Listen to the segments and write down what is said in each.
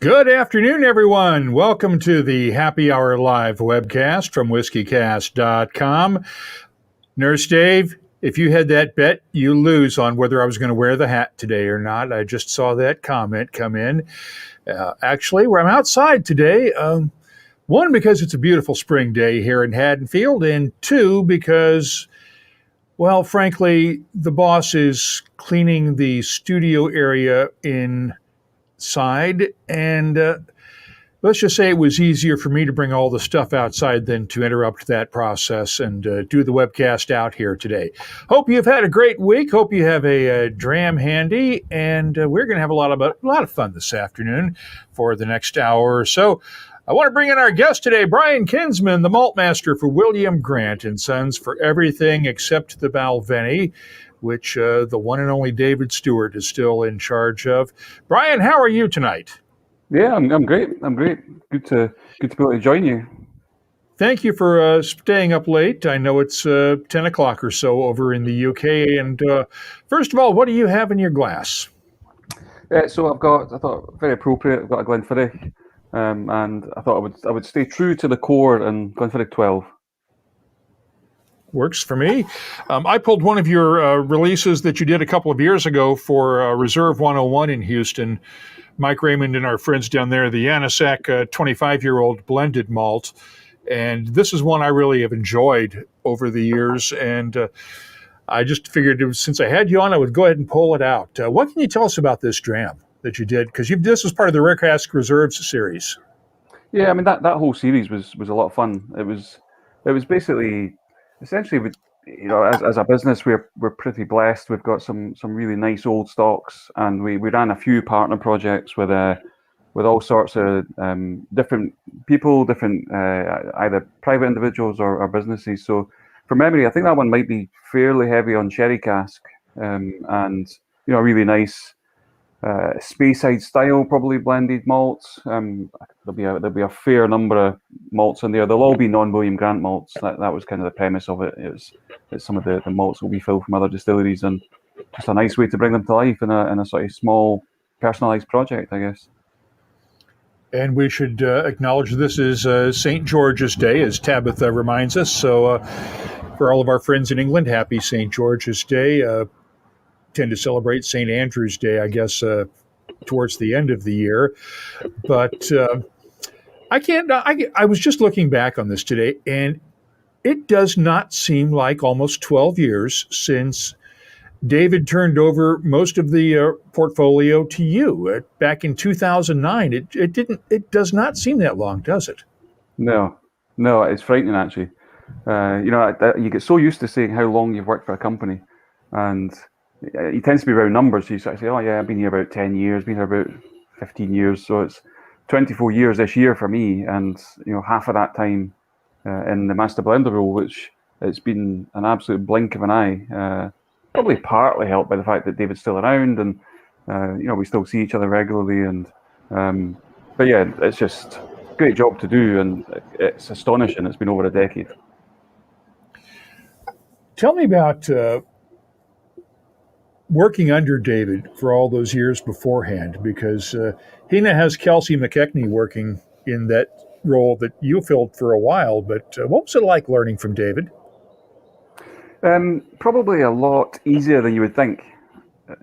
Good afternoon, everyone. Welcome to the Happy Hour Live webcast from WhiskyCast.com. Nurse Dave, if you had that bet, you lose on whether I was going to wear the hat today or not. I just saw that comment come in. Actually, where I'm outside today, one, because it's a beautiful spring day here in Haddonfield, and two, because, well, frankly, the boss is cleaning the studio area inside, and let's just say it was easier for me to bring all the stuff outside than to interrupt that process and do the webcast out here today. Hope you've had a great week. Hope you have a dram handy, and we're going to have a lot of fun this afternoon for the next hour or so. I want to bring in our guest today, Brian Kinsman, the Malt Master for William Grant & Sons for everything except the Balvenie, which the one and only David Stewart is still in charge of. Brian, how are you tonight? Yeah, I'm great. I'm great. Good to be able to join you. Thank you for staying up late. I know it's 10 o'clock or so over in the UK. And first of all, what do you have in your glass? So I thought very appropriate. I've got a Glenfiddich, and I thought I would stay true to the core and Glenfiddich 12. Works for me. I pulled one of your releases that you did a couple of years ago for Reserve 101 in Houston. Mike Raymond and our friends down there, the Anasac 25-year-old blended malt. And this is one I really have enjoyed over the years. And I just figured since I had you on, I would go ahead and pull it out. What can you tell us about this dram that you did? Because this was part of the Rare Cask Reserves series. Yeah, I mean, that whole series was a lot of fun. It was basically, essentially, as a business, we're pretty blessed. We've got some really nice old stocks, and we ran a few partner projects with all sorts of different people, different either private individuals or businesses. So, from memory, I think that one might be fairly heavy on sherry cask, and really nice Speyside style, probably blended malts. There'll be a fair number of malts in there. They'll all be non-William Grant malts. That was kind of the premise of it. It's some of the malts will be filled from other distilleries, and just a nice way to bring them to life in a sort of small, personalised project, I guess. And we should acknowledge this is St. George's Day, as Tabitha reminds us. So for all of our friends in England, happy St. George's Day. Tend to celebrate St. Andrew's Day, I guess, towards the end of the year. But I was just looking back on this today, and it does not seem like almost 12 years since David turned over most of the portfolio to you back in 2009. It does not seem that long, does it? No, it's frightening actually. You get so used to saying how long you've worked for a company, and it tends to be around numbers. So you sort of say, oh yeah, I've been here about 10 years, been here about 15 years. So it's 24 years this year for me, and half of that time in the master blender role, which it's been an absolute blink of an eye. Probably partly helped by the fact that David's still around, and we still see each other regularly. And but yeah, it's just a great job to do, and it's astonishing. It's been over a decade. Tell me about working under David for all those years beforehand, because Hina has Kelsey McKechnie working in that role that you filled for a while. But what was it like learning from David? Probably a lot easier than you would think.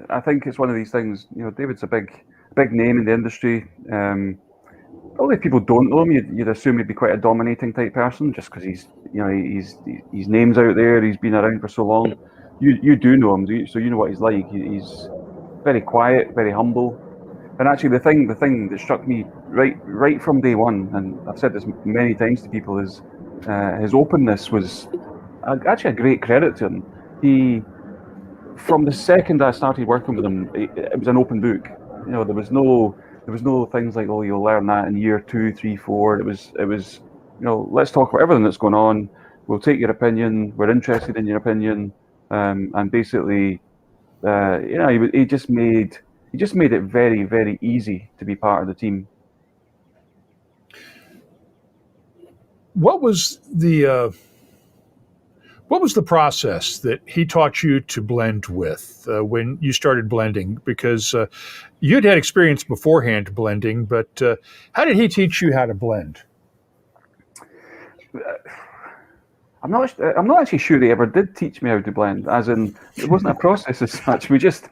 I think it's one of these things. David's a big name in the industry. Probably if people don't know him, you'd assume he'd be quite a dominating type person, just because his name's out there. He's been around for so long. You do know him, so you know what he's like. He's very quiet, very humble. And actually, the thing that struck me right from day one, and I've said this many times to people, is his openness was actually a great credit to him. He, from the second I started working with him, it was an open book. There was no things like, oh, you'll learn that in year 2, 3, 4. It was let's talk about everything that's going on. We'll take your opinion. We're interested in your opinion. And basically, he just made it very, very easy to be part of the team. What was the What was the process that he taught you to blend with when you started blending? Because you'd had experience beforehand blending, but how did he teach you how to blend? I'm not actually sure he ever did teach me how to blend. As in, it wasn't a process as such. We just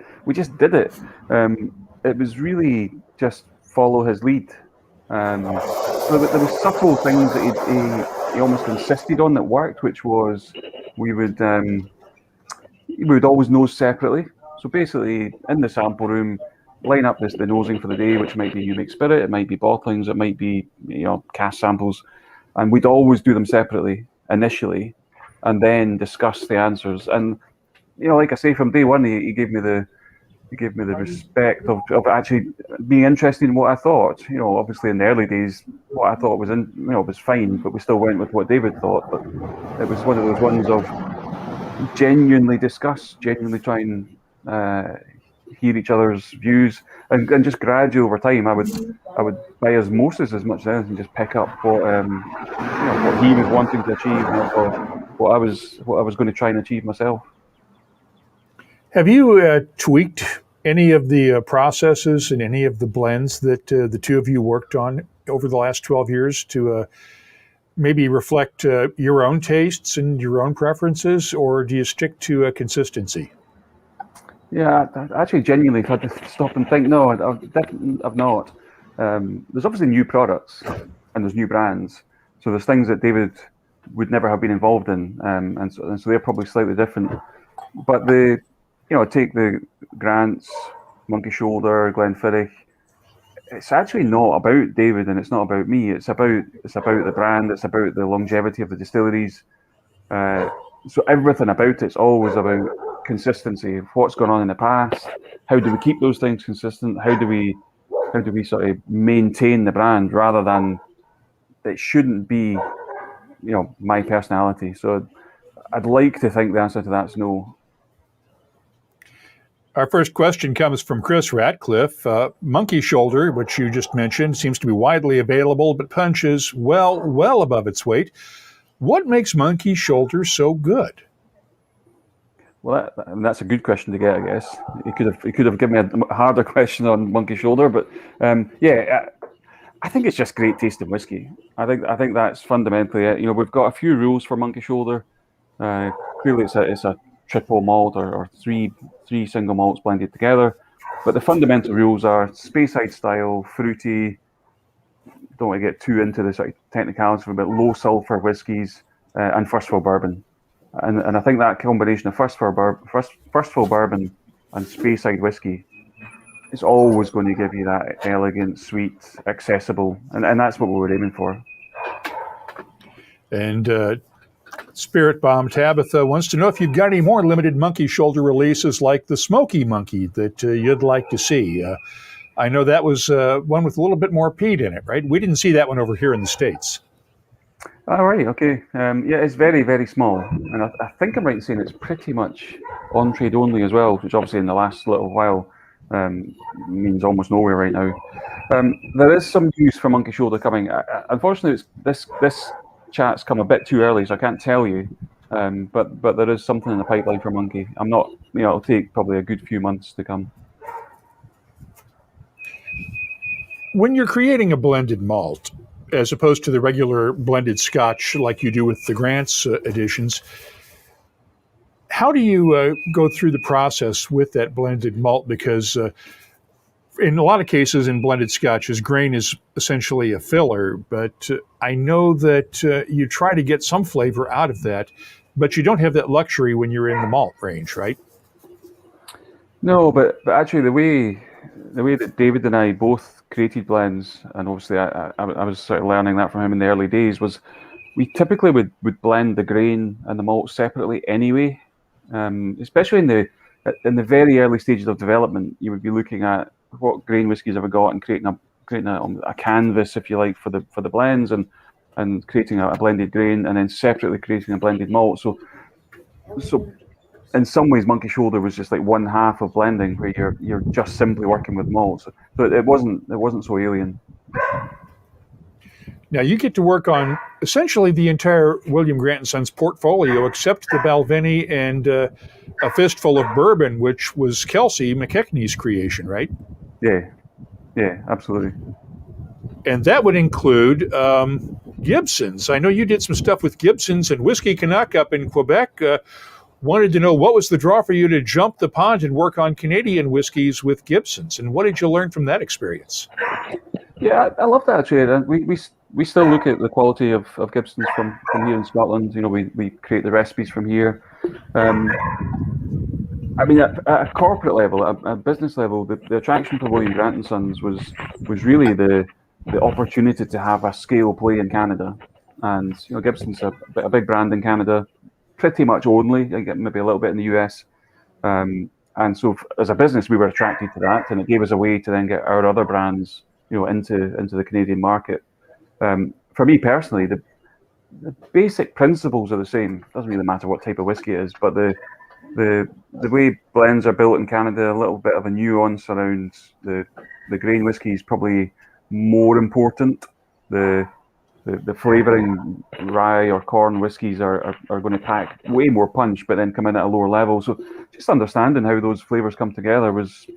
did it. It was really just follow his lead. So there were subtle things that he almost insisted on that worked, which was we would always nose separately. So basically, in the sample room, line up the nosing for the day, which might be unique spirit, it might be bottlings, it might be cask samples, and we'd always do them separately initially, and then discuss the answers. And like I say, from day one, he gave me the respect of actually being interested in what I thought. Obviously in the early days, what I thought was fine, but we still went with what David thought. But it was one of those ones of genuinely discuss, genuinely try and hear each other's views, and just gradually over time, I would by osmosis as much as anything just pick up what he was wanting to achieve, or what I was going to try and achieve myself. Have you tweaked any of the processes and any of the blends that the two of you worked on over the last 12 years to maybe reflect your own tastes and your own preferences, or do you stick to consistency? Yeah, I actually genuinely had to stop and think. No, I've not. There's obviously new products and there's new brands. So there's things that David would never have been involved in, and so they're probably slightly different. But take the Grants, Monkey Shoulder, Glenfiddich. It's actually not about David and it's not about me. It's about the brand. It's about the longevity of the distilleries. So everything about it's always about consistency of what's gone on in the past. How do we keep those things consistent? How do we sort of maintain the brand rather than it shouldn't be, my personality. So I'd like to think the answer to that's no. Our first question comes from Chris Ratcliffe. Monkey Shoulder, which you just mentioned, seems to be widely available, but punches well above its weight. What makes Monkey Shoulder so good? Well, that's a good question to get, I guess. He could have given me a harder question on Monkey Shoulder, but I think it's just great tasting whiskey. I think that's fundamentally it. We've got a few rules for Monkey Shoulder. Clearly, it's a triple malt or three single malts blended together, but the fundamental rules are Speyside style, fruity. Don't want to get too into the sort of technicalities, but low sulfur whiskies and first fill bourbon. And I think that combination of first fill bourbon and Speyside whiskey is always going to give you that elegant, sweet, accessible, and that's what we were aiming for. And Spirit Bomb Tabitha wants to know if you've got any more limited Monkey Shoulder releases like the Smoky Monkey that you'd like to see. I know that was one with a little bit more peat in it, right? We didn't see that one over here in the States. All right, okay. Yeah, it's very, very small. And I think I'm right in saying it's pretty much on-trade only as well, which obviously in the last little while means almost nowhere right now. There is some use for Monkey Shoulder coming. Unfortunately, this chat's come a bit too early, so I can't tell you. But there is something in the pipeline for Monkey. I'm not, it'll take probably a good few months to come. When you're creating a blended malt, as opposed to the regular blended Scotch like you do with the Grants editions, how do you go through the process with that blended malt? Because in a lot of cases in blended Scotches, grain is essentially a filler, but I know that you try to get some flavor out of that, but you don't have that luxury when you're in the malt range, right? No, but actually the way that David and I both created blends, and obviously I was sort of learning that from him in the early days, was we typically would blend the grain and the malt separately anyway. Especially in the very early stages of development, you would be looking at what grain whiskies have we got and creating a canvas, if you like, for the blends and creating a blended grain, and then separately creating a blended malt. So in some ways, Monkey Shoulder was just like one half of blending, where you're just simply working with malts. So it wasn't so alien. Now you get to work on essentially the entire William Grant & Sons portfolio, except the Balvenie and a fistful of bourbon, which was Kelsey McKechnie's creation, right? Yeah, absolutely. And that would include Gibsons. I know you did some stuff with Gibsons and Whiskey Canuck up in Quebec. Wanted to know what was the draw for you to jump the pond and work on Canadian whiskeys with Gibsons, and what did you learn from that experience? Yeah, I love that actually. And we still look at the quality of Gibsons from here in Scotland. You know, we create the recipes from here. I mean, at a corporate level, at a business level, the attraction to William Grant & Sons was really the opportunity to have a scale play in Canada. And, you know, Gibson's a big brand in Canada, pretty much only, maybe a little bit in the US. And so as a business, we were attracted to that, and it gave us a way to then get our other brands, you know, into the Canadian market. For me personally, the basic principles are the same. It doesn't really matter what type of whiskey it is, but the way blends are built in Canada, a little bit of a nuance around the grain whiskey is probably more important. The flavouring rye or corn whiskies are going to pack way more punch, but then come in at a lower level. So just understanding how those flavours come together was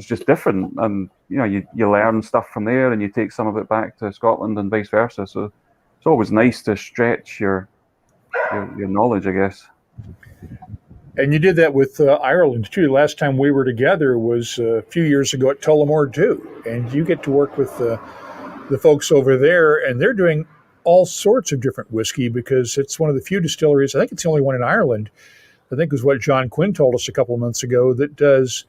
just different. And you know, you learn stuff from there, and you take some of it back to Scotland and vice versa. So it's always nice to stretch your knowledge, I guess. And you did that with Ireland too. Last time we were together was a few years ago at Tullamore DEW, and you get to work with the folks over there, and they're doing all sorts of different whiskey because it's one of the few distilleries, I think it's the only one in Ireland, I think was what John Quinn told us a couple of months ago, that does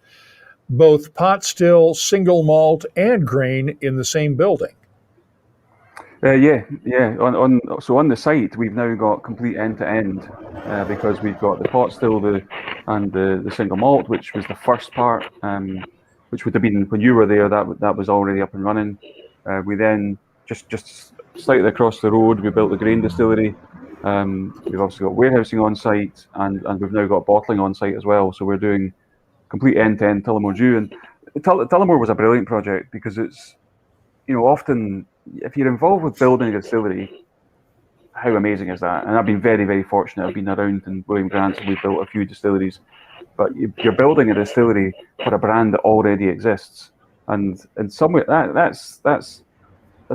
both pot still, single malt, and grain in the same building. Yeah. So on the site, we've now got complete end-to-end because we've got the pot still and the single malt, which was the first part, which would have been when you were there. That was already up and running. We then just slightly across the road, we built the grain distillery. We've also got warehousing on site, and we've now got bottling on site as well. So we're doing complete end-to-end Tullamore DEW. And Tullamore was a brilliant project because it's, you know, often if you're involved with building a distillery, how amazing is that? And I've been very, very fortunate. I've been around in William Grant, and we've built a few distilleries. But you're building a distillery for a brand that already exists. And in some way, that's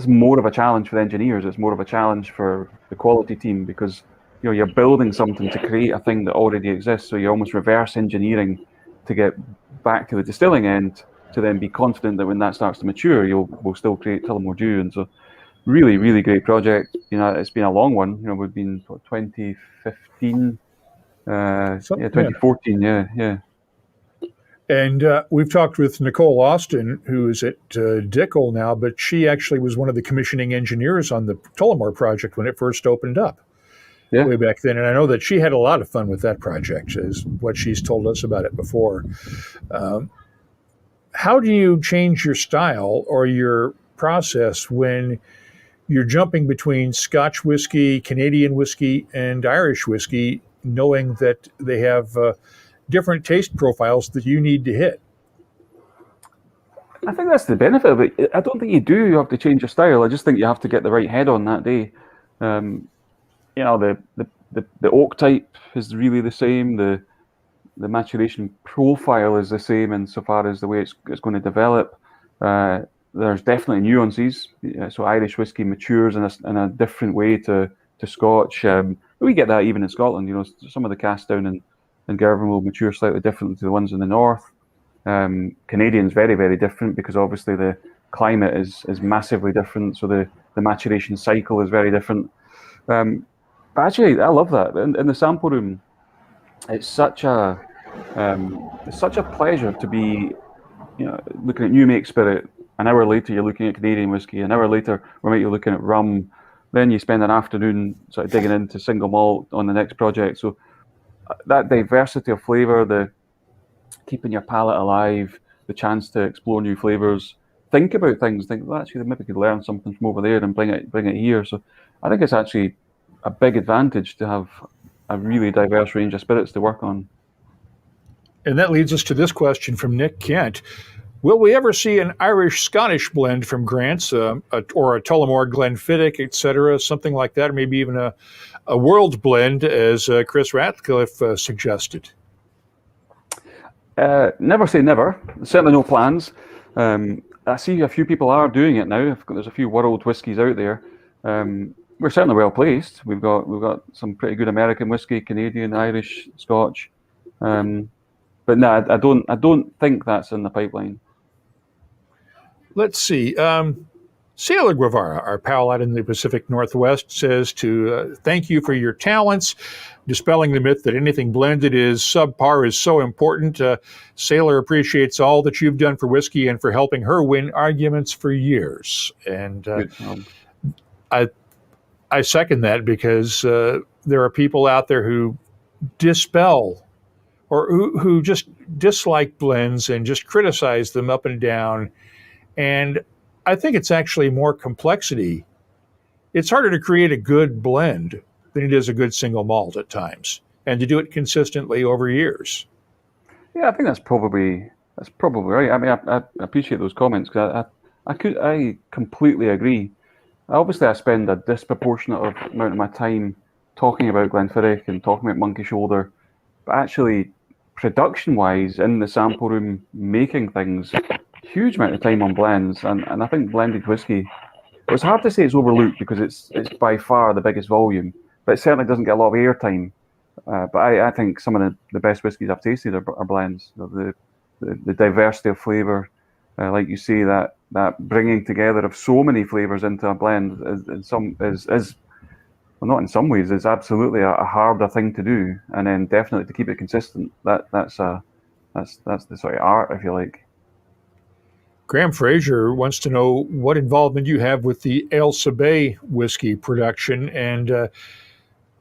more of a challenge for the engineers. It's more of a challenge for the quality team because, you know, you're building something to create a thing that already exists. So you're almost reverse engineering to get back to the distilling end to then be confident that when that starts to mature, we'll still create Tullamore DEW. And so, really, really great project. You know, it's been a long one. You know, we've been 2015, 2014. Yeah. And we've talked with Nicole Austin, who is at Dickel now, but she actually was one of the commissioning engineers on the Tullamore project when it first opened up way back then. And I know that she had a lot of fun with that project, is what she's told us about it before. How do you change your style or your process when you're jumping between Scotch whiskey, Canadian whiskey, and Irish whiskey, knowing that they have different taste profiles that you need to hit? I think that's the benefit of it. I don't think you have to change your style. I just think you have to get the right head on that day. You know, the oak type is really the same. The maturation profile is the same insofar as the way it's going to develop. There's definitely nuances. So Irish whiskey matures in a different way to Scotch. We get that even in Scotland. You know, some of the casks down in Girvan will mature slightly differently to the ones in the north. Canadian's very, very different because obviously the climate is massively different. So the maturation cycle is very different. But actually, I love that. In the sample room, it's such a pleasure to be, you know, looking at new make spirit. An hour later, you're looking at Canadian whiskey. An hour later, you're looking at rum. Then you spend an afternoon sort of digging into single malt on the next project. So that diversity of flavour, the keeping your palate alive, the chance to explore new flavours, think about things, well, actually maybe could learn something from over there and bring it here. So I think it's actually a big advantage to have a really diverse range of spirits to work on. And that leads us to this question from Nick Kent. Will we ever see an Irish-Scottish blend from Grant's, or a Tullamore Glenfiddich, etc., something like that, or maybe even a world blend, as Chris Ratcliffe suggested? Never say never. Certainly no plans. I see a few people are doing it now. There's a few world whiskies out there. We're certainly well placed. We've got some pretty good American whiskey, Canadian, Irish, Scotch. But no, I don't think that's in the pipeline. Let's see. Sailor Guevara, our pal out in the Pacific Northwest, says to thank you for your talents. Dispelling the myth that anything blended is subpar is so important. Sailor appreciates all that you've done for whiskey and for helping her win arguments for years. And I second that, because there are people out there who dispel or who just dislike blends and just criticize them up and down. And I think it's actually more complexity. It's harder to create a good blend than it is a good single malt at times, and to do it consistently over years. Yeah, I think that's probably right. I mean, I appreciate those comments, because I completely agree. Obviously, I spend a disproportionate amount of my time talking about Glenfiddich and talking about Monkey Shoulder, but actually, production-wise, in the sample room, making things, huge amount of time on blends, and I think blended whiskey, it's hard to say it's overlooked because it's by far the biggest volume, but it certainly doesn't get a lot of airtime. But I think some of the best whiskies I've tasted are blends. The diversity of flavour, like you say, that bringing together of so many flavours into a blend is well, not in some ways, is absolutely a harder thing to do, and then definitely to keep it consistent. That's the sort of art, if you like. Graham Fraser wants to know what involvement you have with the Els Bay whiskey production, and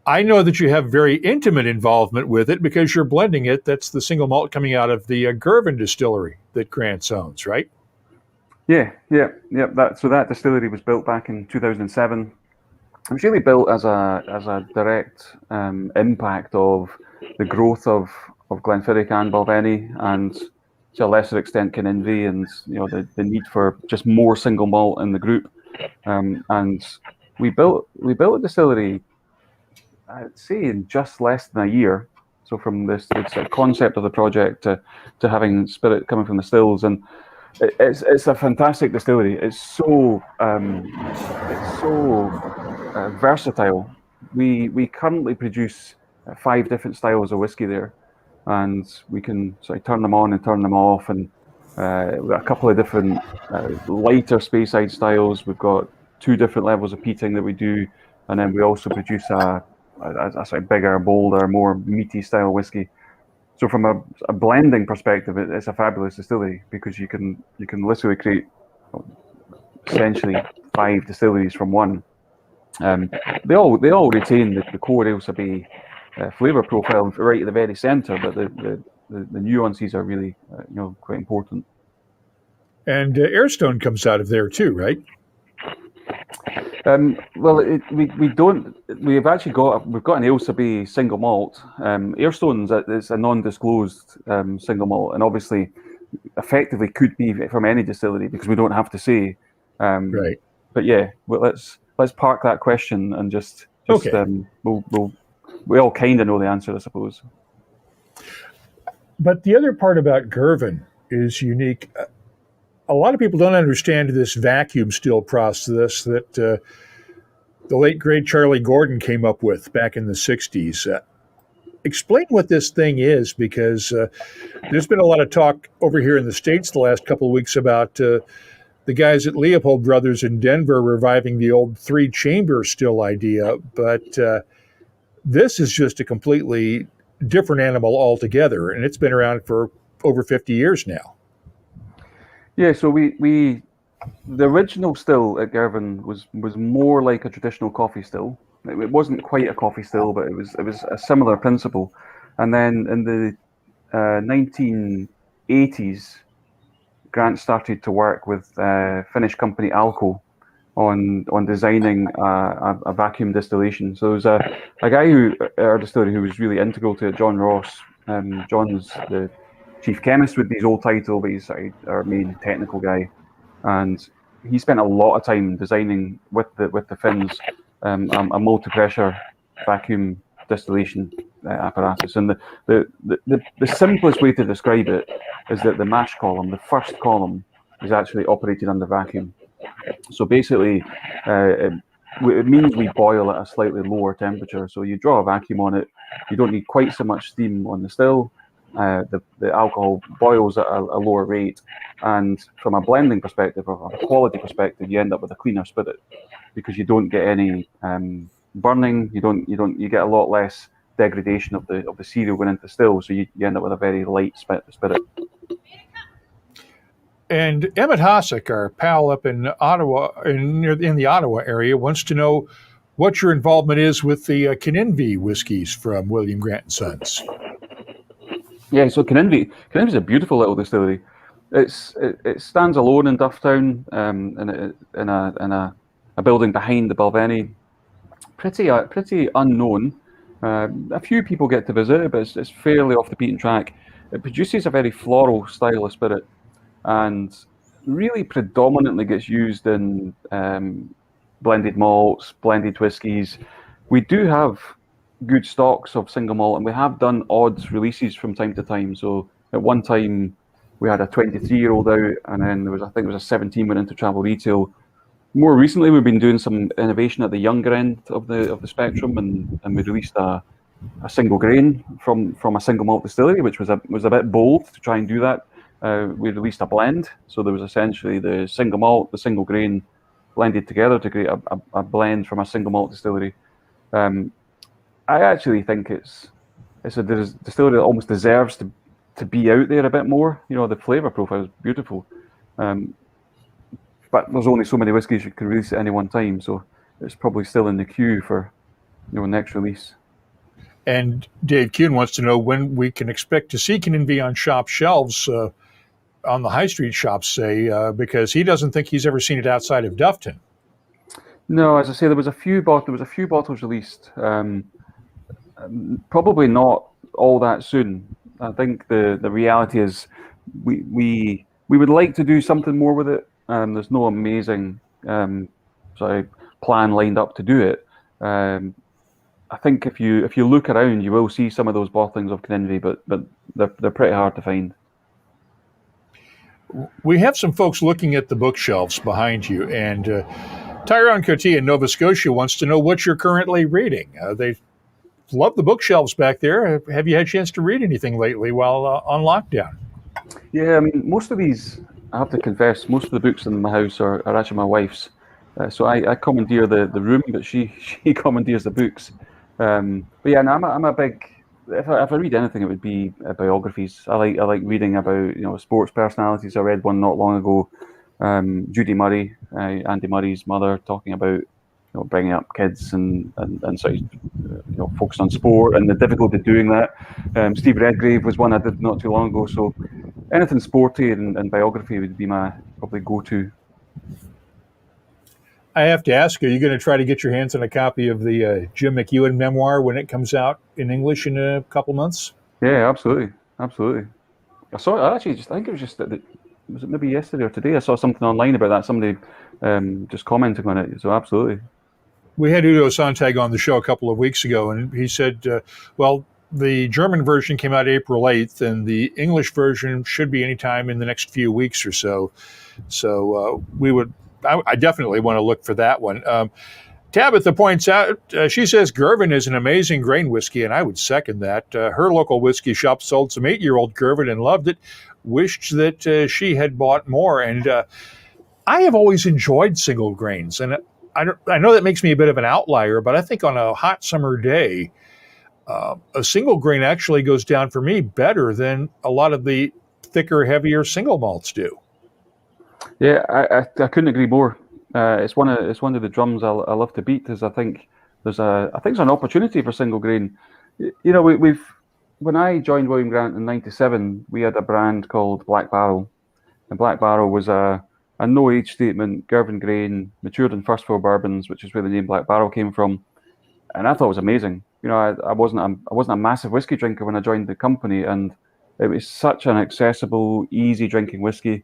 I know that you have very intimate involvement with it because you're blending it. That's the single malt coming out of the Girvan distillery that Grant owns, right? Yeah. That distillery was built back in 2007. It was really built as a direct impact of the growth of Glenfiddich and Balvenie, and to a lesser extent Kinninvie, and the need for just more single malt in the group. And we built a distillery, I'd say, in just less than a year. So from this concept of the project to having spirit coming from the stills, and it's a fantastic distillery. It's so versatile. We currently produce 5 different styles of whiskey there, and we can sort of turn them on and turn them off, and we've got a couple of different lighter Speyside styles. We've got 2 different levels of peating that we do, and then we also produce a sort of bigger, bolder, more meaty style whiskey. So from a blending perspective, it's a fabulous distillery, because you can literally create essentially 5 distilleries from one. They all retain the core Els Bay flavour profile right at the very centre, but the nuances are really quite important. And Airstone comes out of there too, right? Well, we've got an Els Bay single malt. Airstone's is a non-disclosed single malt, and obviously, effectively could be from any distillery because we don't have to say. Right. But yeah, well, let's park that question and just okay. We all kind of know the answer, I suppose. But the other part about Girvan is unique. A lot of people don't understand this vacuum still process that the late, great Charlie Gordon came up with back in the 60s. Explain what this thing is, because there's been a lot of talk over here in the States the last couple of weeks about the guys at Leopold Brothers in Denver reviving the old 3-chamber still idea. But this is just a completely different animal altogether, and it's been around for over 50 years now. Yeah, so the original still at Girvan was more like a traditional coffee still. It wasn't quite a coffee still, but it was a similar principle. And then in the 1980s, Grant started to work with Finnish company Alko on designing a vacuum distillation. So there was a guy at our distillery who was really integral to it, John Ross. John's the chief chemist with his old title, but he's our main technical guy, and he spent a lot of time designing with the fins a multi-pressure vacuum distillation apparatus. And the simplest way to describe it is that the mash column, the first column, is actually operated under vacuum. So basically, it means we boil at a slightly lower temperature. So you draw a vacuum on it. You don't need quite so much steam on the still. The alcohol boils at a lower rate, and from a blending perspective or a quality perspective, you end up with a cleaner spirit because you don't get any burning. You get a lot less degradation of the cereal going into still. So you end up with a very light spirit. And Emmett Hossack, our pal up in Ottawa, in the Ottawa area, wants to know what your involvement is with the Kinninvie whiskeys from William Grant & Sons. Yeah, so Kinninvie is a beautiful little distillery. It stands alone in Dufftown, in a building behind the Balvenie. Pretty unknown. A few people get to visit it, but it's fairly off the beaten track. It produces a very floral style of spirit, and really predominantly gets used in blended malts, blended whiskies. We do have good stocks of single malt, and we have done odd releases from time to time. So at one time we had a 23-year-old out, and then I think it was a 17 went into travel retail. More recently, we've been doing some innovation at the younger end of the spectrum, and we released a single grain from a single malt distillery, which was a bit bold to try and do that. We released a blend, so there was essentially the single malt, the single grain blended together to create a blend from a single malt distillery. I actually think it's a distillery that almost deserves to be out there a bit more. You know, the flavour profile is beautiful, but there's only so many whiskies you can release at any one time, so it's probably still in the queue for next release. And Dave Kuhn wants to know when we can expect to see Kinninvie on shop shelves, on the high street shops, say, because he doesn't think he's ever seen it outside of Dufftown. No, as I say, there was a few bottles released. Probably not all that soon. I think the reality is we would like to do something more with it. There's no amazing plan lined up to do it. I think if you look around, you will see some of those bottlings of Kinninvie, but they're pretty hard to find. We have some folks looking at the bookshelves behind you, and Tyrone Coty in Nova Scotia wants to know what you're currently reading. They love the bookshelves back there. Have you had a chance to read anything lately while on lockdown? Yeah, I mean, most of these, I have to confess, most of the books in my house are actually my wife's. So I commandeer the room, but she commandeers the books. But yeah, no, I'm a big. If I read anything, it would be biographies. I like reading about sports personalities. I read one not long ago, Judy Murray, Andy Murray's mother, talking about bringing up kids and sort of focused on sport and the difficulty of doing that. Steve Redgrave was one I did not too long ago. So anything sporty and biography would be my probably go-to. I have to ask, are you going to try to get your hands on a copy of the Jim McEwen memoir when it comes out in English in a couple months? Yeah, absolutely. I saw it I think it was just was it maybe yesterday or today? I saw something online about that. Somebody just commenting on it. So absolutely. We had Udo Sontag on the show a couple of weeks ago, and he said, well, the German version came out April 8th, and the English version should be anytime in the next few weeks or so. So I definitely want to look for that one. Tabitha points out, she says Girvan is an amazing grain whiskey, and I would second that. Her local whiskey shop sold some 8-year-old Girvan and loved it, wished that she had bought more. And I have always enjoyed single grains, and I know that makes me a bit of an outlier, but I think on a hot summer day, a single grain actually goes down for me better than a lot of the thicker, heavier single malts do. Yeah, I couldn't agree more. It's one of the drums I love to beat. Is I think there's an opportunity for single grain. When I joined William Grant in '97, we had a brand called Black Barrel, and Black Barrel was a no age statement, Girvan grain, matured in first fill bourbons, which is where the name Black Barrel came from. And I thought it was amazing. I wasn't a massive whiskey drinker when I joined the company, and It was such an accessible, easy drinking whiskey.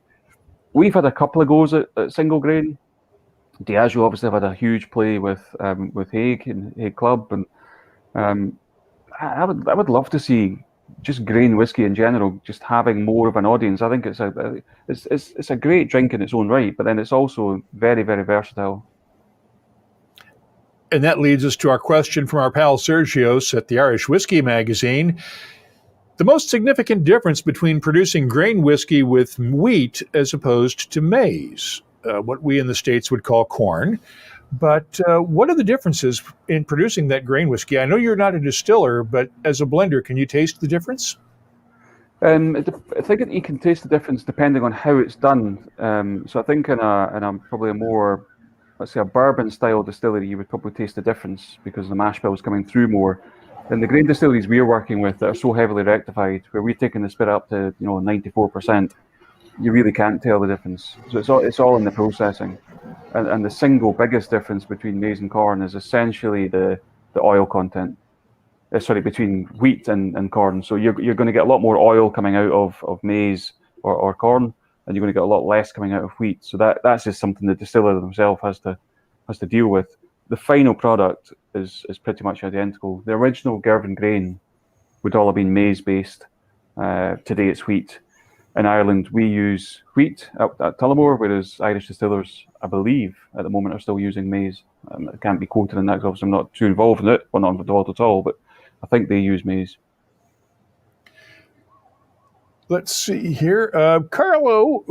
We've had a couple of goes at single grain. Diageo obviously have had a huge play with Hague and Hague Club, and I would love to see just grain whiskey in general just having more of an audience. I think it's a great drink in its own right, but then it's also very, very versatile. And that leads us to our question from our pal Sergios at the Irish Whiskey magazine. The most significant difference between producing grain whiskey with wheat as opposed to maize, what we in the States would call corn. But what are the differences in producing that grain whiskey? I know you're not a distiller, but as a blender, can you taste the difference? I think you can taste the difference depending on how it's done. So I think in a probably a more, let's say, a bourbon style distillery, you would probably taste the difference because the mash bill is coming through more. In the grain distilleries we're working with that are so heavily rectified, where we're taking the spirit up to 94%, you really can't tell the difference. So it's all in the processing, and the single biggest difference between maize and corn is essentially the oil content. Between wheat and corn. So you're going to get a lot more oil coming out of maize or corn, and you're going to get a lot less coming out of wheat. So that's just something the distiller himself has to deal with. The final product is pretty much identical. The original Girvan grain would all have been maize based. Today it's wheat. In Ireland we use wheat at Tullamore, whereas Irish distillers, I believe, at the moment are still using maize. I can't be quoted on that because obviously I'm not too involved in it. Well, not involved at all, but I think they use maize. Let's see here. Carlo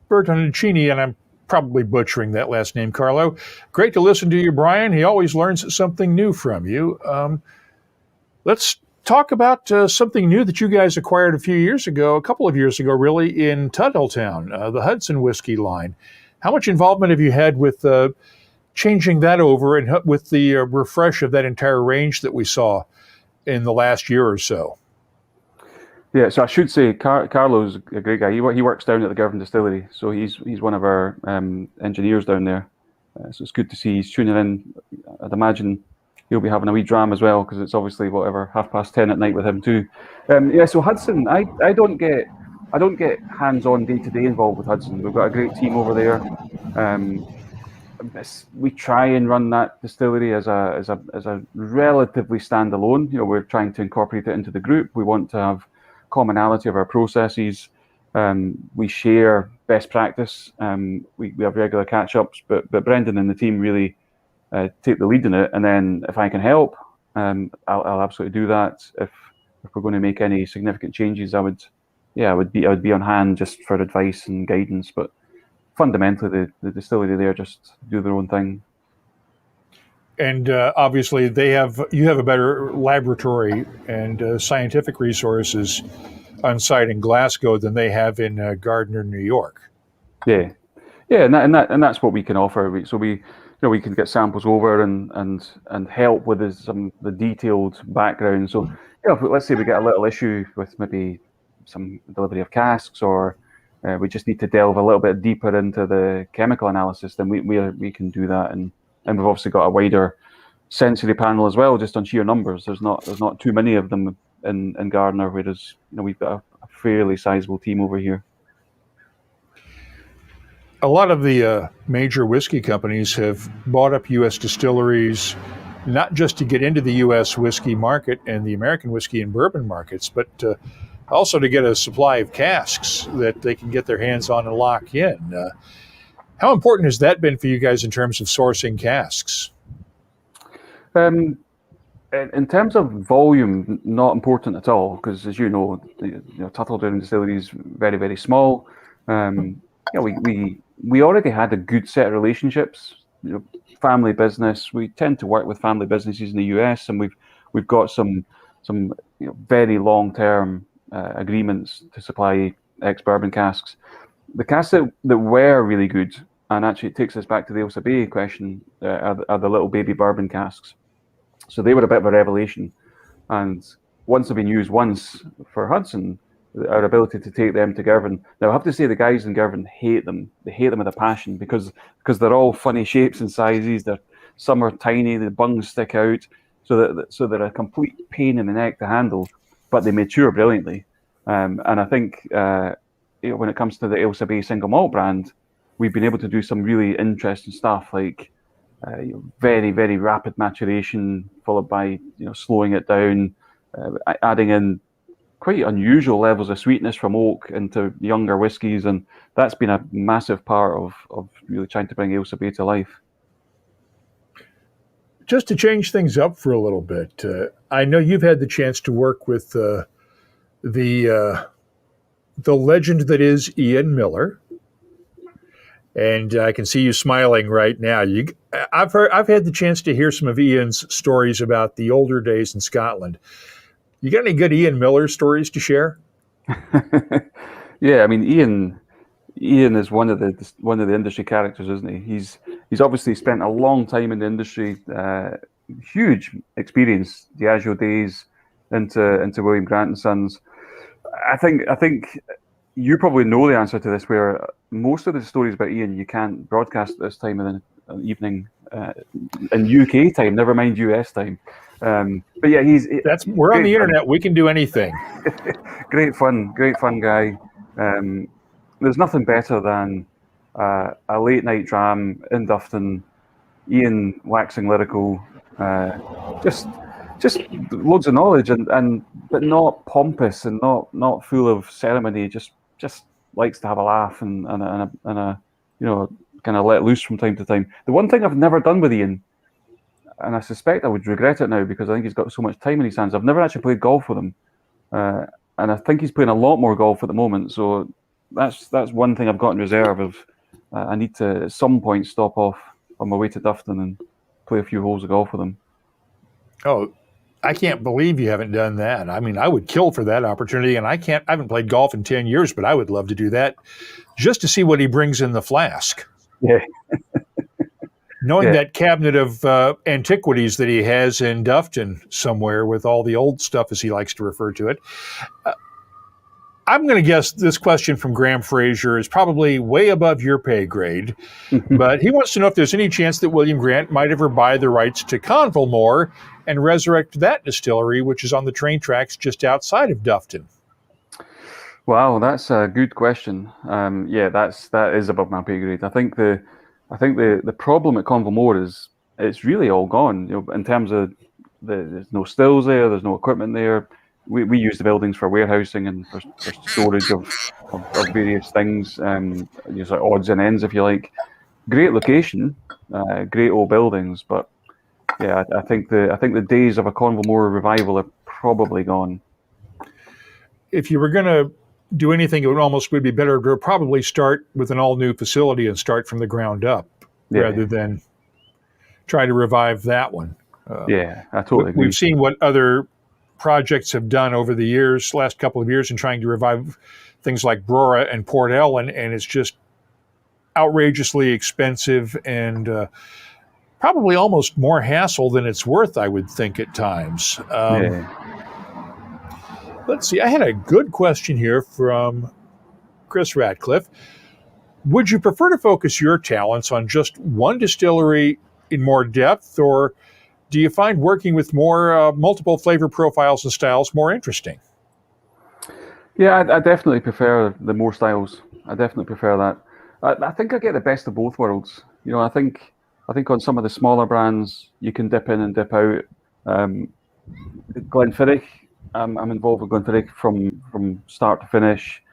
Bertoncini, and I'm probably butchering that last name, Carlo. Great to listen to you, Brian. He always learns something new from you. Let's talk about something new that you guys acquired a couple of years ago, really, in Tuttletown, the Hudson Whiskey line. How much involvement have you had with changing that over and with the refresh of that entire range that we saw in the last year or so? Yeah, so I should say Carlo's a great guy. He works down at the Girvan distillery, so he's one of our engineers down there. So it's good to see he's tuning in. I'd imagine he'll be having a wee dram as well, because it's obviously 10:30 at night with him too. So Hudson, I don't get hands-on day-to-day involved with Hudson. We've got a great team over there. We try and run that distillery as a relatively standalone. We're trying to incorporate it into the group. We want to have commonality of our processes. We share best practice. We have regular catch-ups, but Brendan and the team really take the lead in it. And then if I can help, I'll absolutely do that. If we're going to make any significant changes, I would be on hand just for advice and guidance. But fundamentally, the distillery there just do their own thing. And obviously, you have a better laboratory and scientific resources on site in Glasgow than they have in Gardner, New York. Yeah, and that's what we can offer. So we can get samples over and help with the detailed background. So let's say we get a little issue with maybe some delivery of casks, or we just need to delve a little bit deeper into the chemical analysis, then we can do that. And we've obviously got a wider sensory panel as well, just on sheer numbers. There's not too many of them in Gardner, whereas we've got a fairly sizable team over here. A lot of the major whiskey companies have bought up U.S. distilleries, not just to get into the U.S. whiskey market and the American whiskey and bourbon markets, but also to get a supply of casks that they can get their hands on and lock in. How important has that been for you guys in terms of sourcing casks? In terms of volume, not important at all, because as you know, Tuttletown distillery is very, very small. We already had a good set of relationships. Family business. We tend to work with family businesses in the US, and we've got some very long-term agreements to supply ex-bourbon casks. The casks that were really good, and actually it takes us back to the Els Bay question, are the little baby bourbon casks. So they were a bit of a revelation, and once they've been used once for Hudson, our ability to take them to Girvan. Now I have to say the guys in Girvan hate them. They hate them with a passion because they're all funny shapes and sizes. Some are tiny, the bungs stick out, so they're a complete pain in the neck to handle, but they mature brilliantly. And I think when it comes to the Els Bay single malt brand, we've been able to do some really interesting stuff, like very, very rapid maturation, followed by slowing it down, adding in quite unusual levels of sweetness from oak into younger whiskies, and that's been a massive part of really trying to bring Els Bay to life. Just to change things up for a little bit, I know you've had the chance to work with the legend that is Ian Miller, and I can see you smiling right now. I've had the chance to hear some of Ian's stories about the older days in Scotland. You got any good Ian Miller stories to share? Yeah, I mean Ian is one of the industry characters, isn't he? He's obviously spent a long time in the industry, huge experience, Diageo days into William Grant and Sons. I think you probably know the answer to this, where most of the stories about Ian you can't broadcast at this time of the evening in UK time, never mind US time. But yeah, we're on the internet. We can do anything. Great fun guy. There's nothing better than a late night dram in Dufton, Ian waxing lyrical, just loads of knowledge, but not pompous and not full of ceremony. Just likes to have a laugh and a kind of let loose from time to time. The one thing I've never done with Ian, and I suspect I would regret it now because I think he's got so much time in his hands, I've never actually played golf with him, and I think he's playing a lot more golf at the moment. So that's one thing I've got in reserve of. I need to at some point stop off on my way to Dufton and play a few holes of golf with him. Oh, I can't believe you haven't done that. I mean, I would kill for that opportunity, and I haven't played golf in 10 years, but I would love to do that just to see what he brings in the flask. Yeah. Knowing that cabinet of antiquities that he has in Dufton somewhere with all the old stuff, as he likes to refer to it. I'm going to guess this question from Graham Fraser is probably way above your pay grade, but he wants to know if there's any chance that William Grant might ever buy the rights to Convoymore and resurrect that distillery, which is on the train tracks just outside of Dufton. Wow, that's a good question. That is above my pay grade. I think the problem at Convoymore is it's really all gone. In terms of there's no stills there, there's no equipment there. We use the buildings for warehousing and for storage of various things, sort of odds and ends, if you like. Great location, great old buildings, but yeah, I think the days of a Convoymore revival are probably gone. If you were going to do anything, it would be better to probably start with an all-new facility and start from the ground up rather than try to revive that one. I totally agree. We've seen what other projects have done over the last couple of years in trying to revive things like Brora and Port Ellen, and it's just outrageously expensive and probably almost more hassle than it's worth, I would think, at times. Let's see. I had a good question here from Chris Ratcliffe. Would you prefer to focus your talents on just one distillery in more depth, or do you find working with more multiple flavor profiles and styles more interesting? Yeah, I definitely prefer the more styles. I definitely prefer that. I think I get the best of both worlds. I think on some of the smaller brands you can dip in and dip out. Glenfiddich, I'm involved with Glenfiddich from start to finish.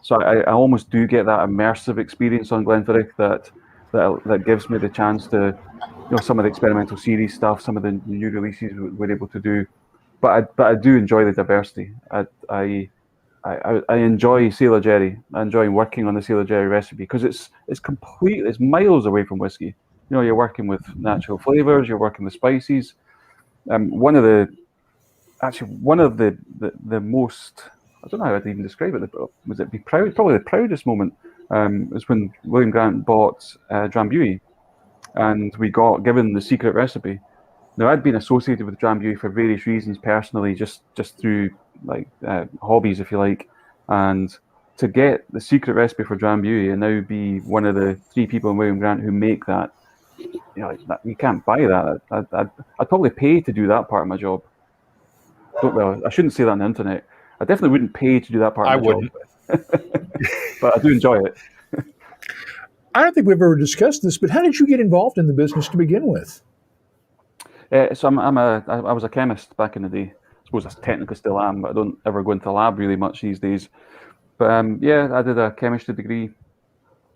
So I almost do get that immersive experience on Glenfiddich that gives me the chance to, some of the experimental series stuff, some of the new releases we're able to do. But I do enjoy the diversity. I enjoy Sailor Jerry. I enjoy working on the Sailor Jerry recipe because it's miles away from whiskey. You're working with natural flavors. You're working with spices. One of the most, I don't know how I'd even describe it. Probably the proudest moment was when William Grant bought Drambuie, and we got given the secret recipe. Now, I'd been associated with Drambuie for various reasons personally, just through hobbies, if you like, and to get the secret recipe for Drambuie and now be one of the 3 people in William Grant who make that, you can't buy that. I'd probably pay to do that part of my job. Well, I shouldn't say that on the internet. I definitely wouldn't pay to do that part I of the wouldn't. job, but I do enjoy it. I don't think we've ever discussed this, but how did you get involved in the business to begin with? So I was a chemist back in the day. I suppose I technically still am, but I don't ever go into the lab really much these days. But yeah, I did a chemistry degree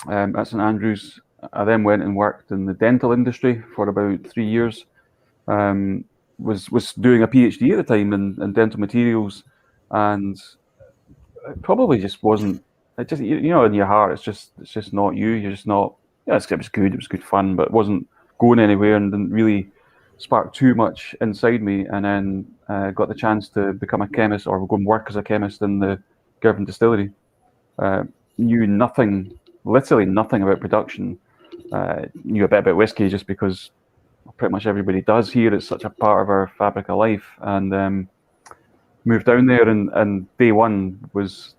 at St Andrews. I then went and worked in the dental industry for about 3 years. Was doing a PhD at the time in dental materials, and it probably just wasn't. It just in your heart, it's just not you. You're just not. Yeah, it was good. It was good fun, but it wasn't going anywhere and didn't really spark too much inside me. And then got the chance to become a chemist or go and work as a chemist in the Gibson distillery. Knew nothing, literally nothing about production. Knew a bit about whiskey just because pretty much everybody does here. It's such a part of our fabric of life. And moved down there, and day one was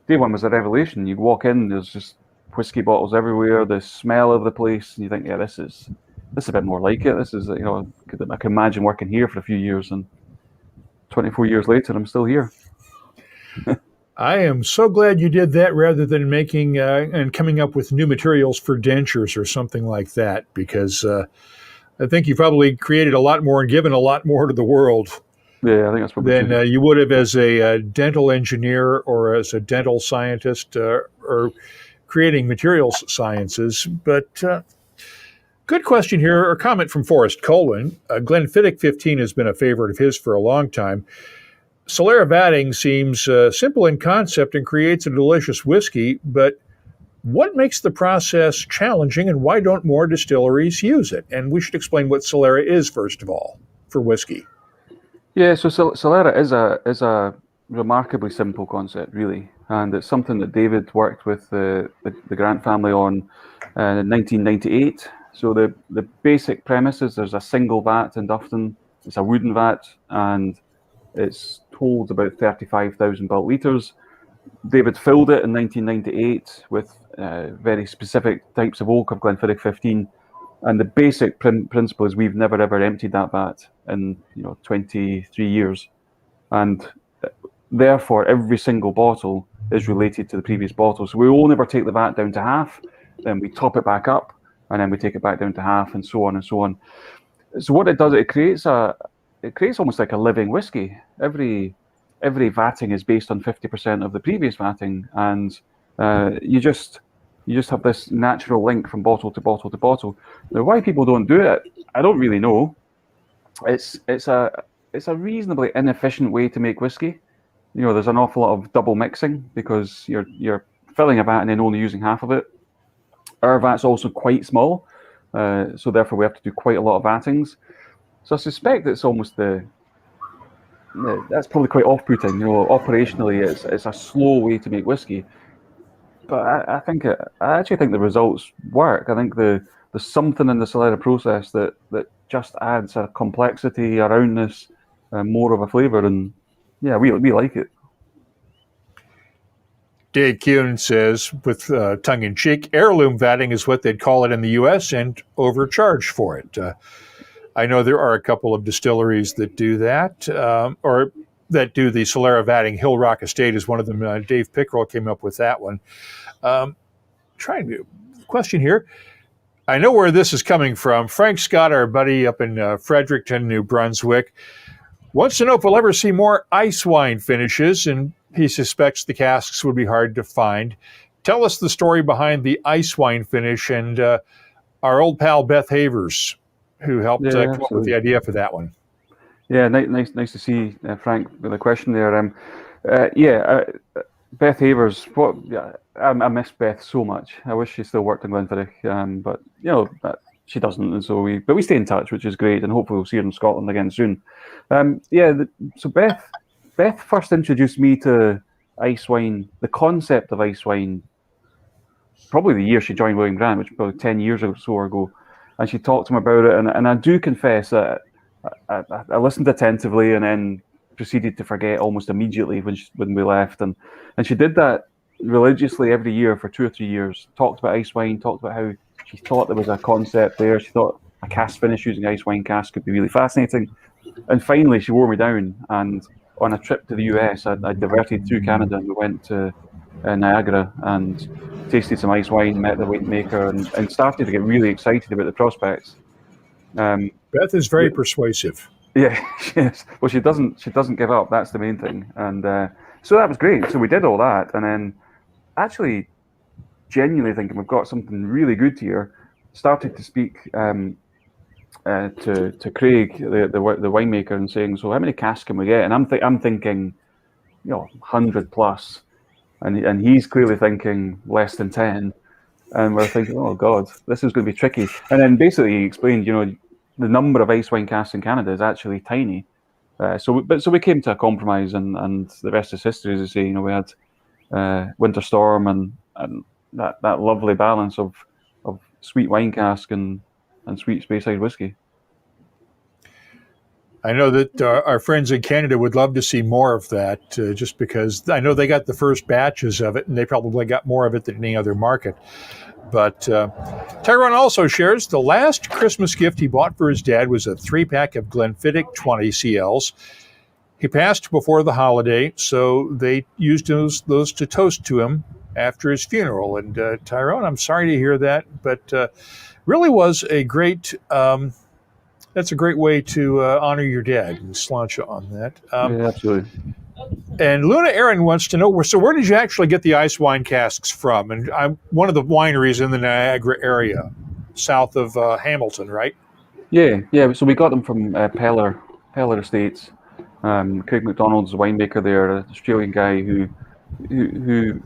a revelation. You walk in, there's just whiskey bottles everywhere. The smell of the place, and you think, yeah, this is a bit more like it. This is, I can imagine working here for a few years, and 24 years later, I'm still here. I am so glad you did that rather than making and coming up with new materials for dentures or something like that, because I think you probably created a lot more and given a lot more to the world. Yeah, I think that's probably than true. you would have as a dental engineer or as a dental scientist or creating materials sciences. But good question here, or comment from Forrest Colwyn. Glenfiddich 15 has been a favorite of his for a long time. Solera vatting seems simple in concept and creates a delicious whiskey, but what makes the process challenging and why don't more distilleries use it? And we should explain what Solera is, first of all, for whiskey. Yeah, so Solera is a remarkably simple concept, really, and it's something that David worked with the Grant family on in 1998. So the basic premise is there's a single vat in Duffton. It's a wooden vat, and it's holds about 35,000 bulk litres. David filled it in 1998 with very specific types of oak of Glenfiddich 15. And the basic principle is we've never ever emptied that vat in 23 years, and therefore every single bottle is related to the previous bottle. So we will never take the vat down to half, then we top it back up, and then we take it back down to half, and so on and so on. So what it does, it creates almost like a living whiskey. Every vatting is based on 50% of the previous vatting, and you just have this natural link from bottle to bottle to bottle. Now, why people don't do it, I don't really know. It's a reasonably inefficient way to make whiskey. There's an awful lot of double mixing because you're filling a vat and then only using half of it. Our vat's also quite small, so therefore we have to do quite a lot of vattings. So I suspect it's almost that's probably quite off-putting. Operationally, it's a slow way to make whiskey. But I actually think the results work. I think there's something in the Solera process that just adds a complexity, a roundness, more of a flavour, and yeah, we like it. Dave Kuhn says, with tongue-in-cheek, heirloom vatting is what they'd call it in the U.S. and overcharge for it. I know there are a couple of distilleries that do that, or that do the Solera vatting. Hill Rock Estate is one of them. Dave Pickerel came up with that one. Trying to question here. I know where this is coming from. Frank Scott, our buddy up in Fredericton, New Brunswick, wants to know if we'll ever see more ice wine finishes, and he suspects the casks would be hard to find. Tell us the story behind the ice wine finish and our old pal Beth Havers, who helped come up with the idea for that one. Yeah, nice to see Frank with a question there. Beth Havers. I miss Beth so much. I wish she still worked in Glenfiddich, but she doesn't, and so we stay in touch, which is great, and hopefully we'll see her in Scotland again soon. So Beth first introduced me to ice wine, the concept of ice wine, probably the year she joined William Grant, which was probably 10 years or so ago, and she talked to me about it, and I do confess that I listened attentively and then proceeded to forget almost immediately when we left, and she did that religiously every year for 2 or 3 years. Talked about ice wine, talked about how she thought there was a concept there. She thought a cask finish using ice wine cask could be really fascinating, and finally she wore me down, and on a trip to the US. I diverted through Canada and we went to Niagara and tasted some ice wine, met the winemaker, and started to get really excited about the prospects. Beth is very persuasive. Yeah, yes. Well, she doesn't give up. That's the main thing. And so that was great. So we did all that, and then actually, genuinely thinking we've got something really good here. Started to speak to Craig, the winemaker, and saying, so how many casks can we get? And I'm thinking, 100 plus, and he's clearly thinking less than 10. And we're thinking, oh God, this is going to be tricky. And then basically he explained, the number of ice wine casks in Canada is actually tiny. So we came to a compromise, and the rest is history. As I say, we had Winter Storm and that lovely balance of sweet wine cask and sweet Speyside whiskey. I know that our friends in Canada would love to see more of that, just because I know they got the first batches of it, and they probably got more of it than any other market. But Tyrone also shares the last Christmas gift he bought for his dad was a 3-pack of Glenfiddich 20 CLs. He passed before the holiday, so they used those to toast to him after his funeral. And Tyrone, I'm sorry to hear that, but really was a great... that's a great way to honor your dad and sláinte on that. Yeah, absolutely. And Luna Aaron wants to know, so where did you actually get the ice wine casks from? And I'm one of the wineries in the Niagara area, south of Hamilton, right? Yeah. So we got them from Peller Estates. Craig McDonald's the winemaker there, an Australian guy who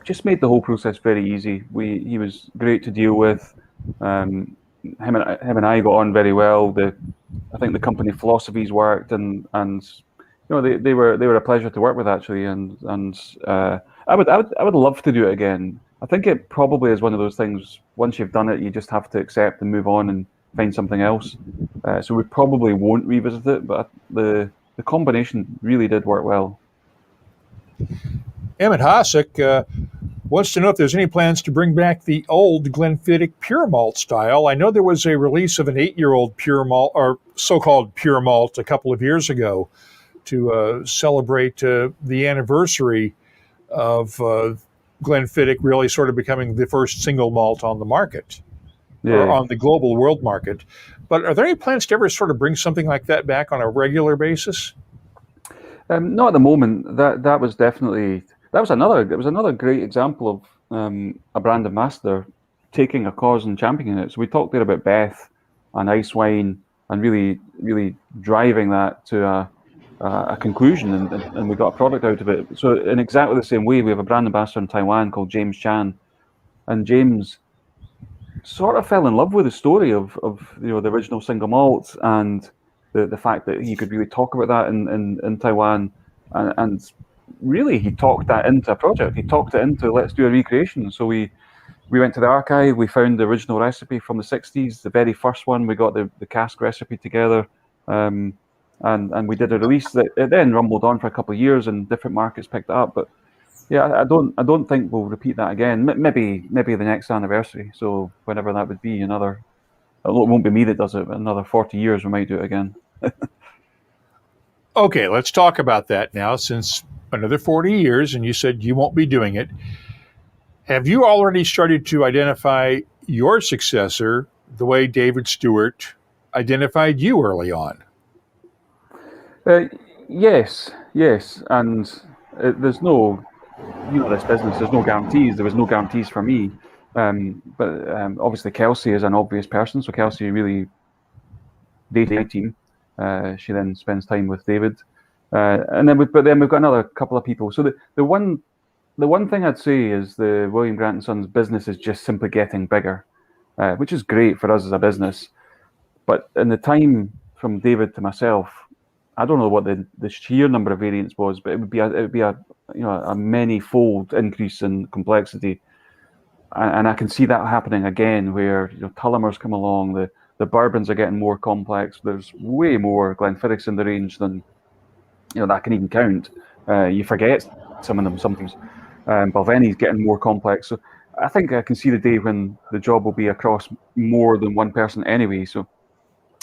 just made the whole process very easy. He was great to deal with. Him and I got on very well. I think the company philosophies worked, and they were a pleasure to work with actually. And I would love to do it again. I think it probably is one of those things. Once you've done it, you just have to accept and move on and find something else. So we probably won't revisit it, but the combination really did work well. Emmett Hossack wants to know if there's any plans to bring back the old Glenfiddich pure malt style. I know there was a release of an 8-year-old pure malt, or so-called pure malt, a couple of years ago to celebrate the anniversary of Glenfiddich really sort of becoming the first single malt on the market, or on the global world market. But are there any plans to ever sort of bring something like that back on a regular basis? Not at the moment. That was definitely... It was another great example of a brand ambassador taking a cause and championing it. So we talked there about Beth and ice wine and really, really driving that to a conclusion, and we got a product out of it. So in exactly the same way, we have a brand ambassador in Taiwan called James Chan, and James sort of fell in love with the story of the original single malt and the fact that he could really talk about that in Taiwan, and really, he talked that into a project. He talked it into, let's do a recreation. So we went to the archive. We found the original recipe from the 60s, the very first one. We got the cask recipe together, and we did a release. That it then rumbled on for a couple of years, and different markets picked it up. But yeah, I don't think we'll repeat that again. Maybe the next anniversary. So whenever that would be, it won't be me that does it, but another 40 years we might do it again. Okay, let's talk about that now, since another 40 years, and you said you won't be doing it. Have you already started to identify your successor the way David Stewart identified you early on? Yes, and there's no, this business, there's no guarantees. There was no guarantees for me, but obviously Kelsey is an obvious person, so Kelsey really dated my team. She then spends time with David. And then we've got another couple of people. So the one thing I'd say is the William Grant & Sons business is just simply getting bigger, which is great for us as a business. But in the time from David to myself, I don't know what the sheer number of variants was, but it would be a many-fold increase in complexity. And I can see that happening again, where Tullamore's come along, the bourbons are getting more complex. There's way more Glenfiddichs in the range than that I can even count. You forget some of them sometimes. Balvenie's getting more complex. So I think I can see the day when the job will be across more than one person anyway. So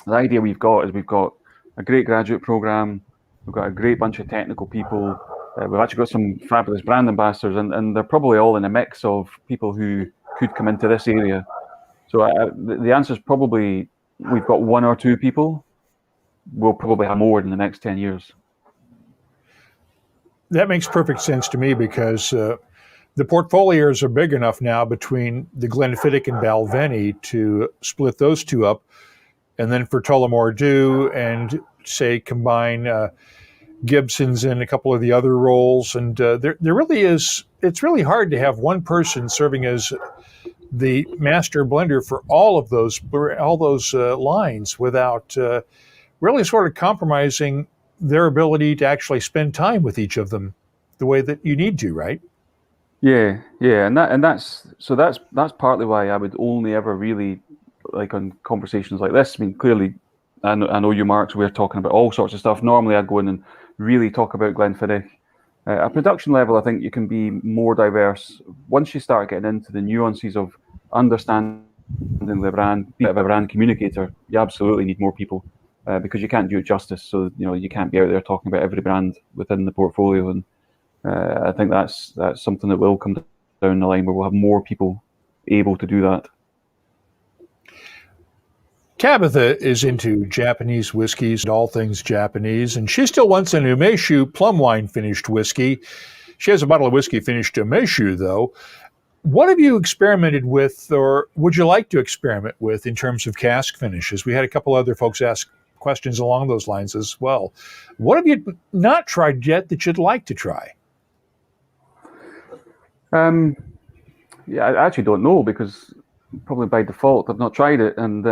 the idea we've got is we've got a great graduate program. We've got a great bunch of technical people. We've actually got some fabulous brand ambassadors, and they're probably all in a mix of people who could come into this area. So the answer is probably we've got one or two people. We'll probably have more in the next 10 years. That makes perfect sense to me because the portfolios are big enough now between the Glenfiddich and Balvenie to split those two up, and then for Tullamore DEW and say combine Gibson's and a couple of the other roles. And there really is. It's really hard to have one person serving as the master blender for all those lines without really sort of compromising their ability to actually spend time with each of them the way that you need to, right? Yeah, and that's partly why I would only ever really like on conversations like this. I mean, clearly, I know you, Mark. So we're talking about all sorts of stuff. Normally, I'd go in and really talk about Glenfiddich. At production level, I think you can be more diverse once you start getting into the nuances of understanding the brand, bit of a brand communicator. You absolutely need more people because you can't do it justice. So you can't be out there talking about every brand within the portfolio, and I think that's something that will come down the line where we'll have more people able to do that. Tabitha is into Japanese whiskeys and all things Japanese, and she still wants an umeshu plum wine finished whiskey. She has a bottle of whiskey finished umeshu, though. What have you experimented with, or would you like to experiment with in terms of cask finishes? We had a couple other folks ask questions along those lines as well. What have you not tried yet that you'd like to try? Yeah, I actually don't know because probably by default I've not tried it, and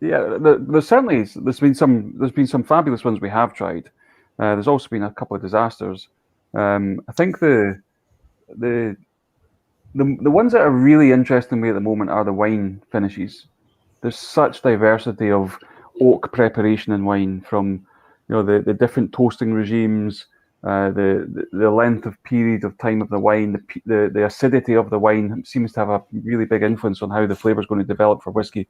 there's been some fabulous ones we have tried. There's also been a couple of disasters. I think the ones that are really interesting me at the moment are the wine finishes. There's such diversity of oak preparation in wine, from the different toasting regimes, the length of period of time of the wine, the acidity of the wine seems to have a really big influence on how the flavour is going to develop for whiskey.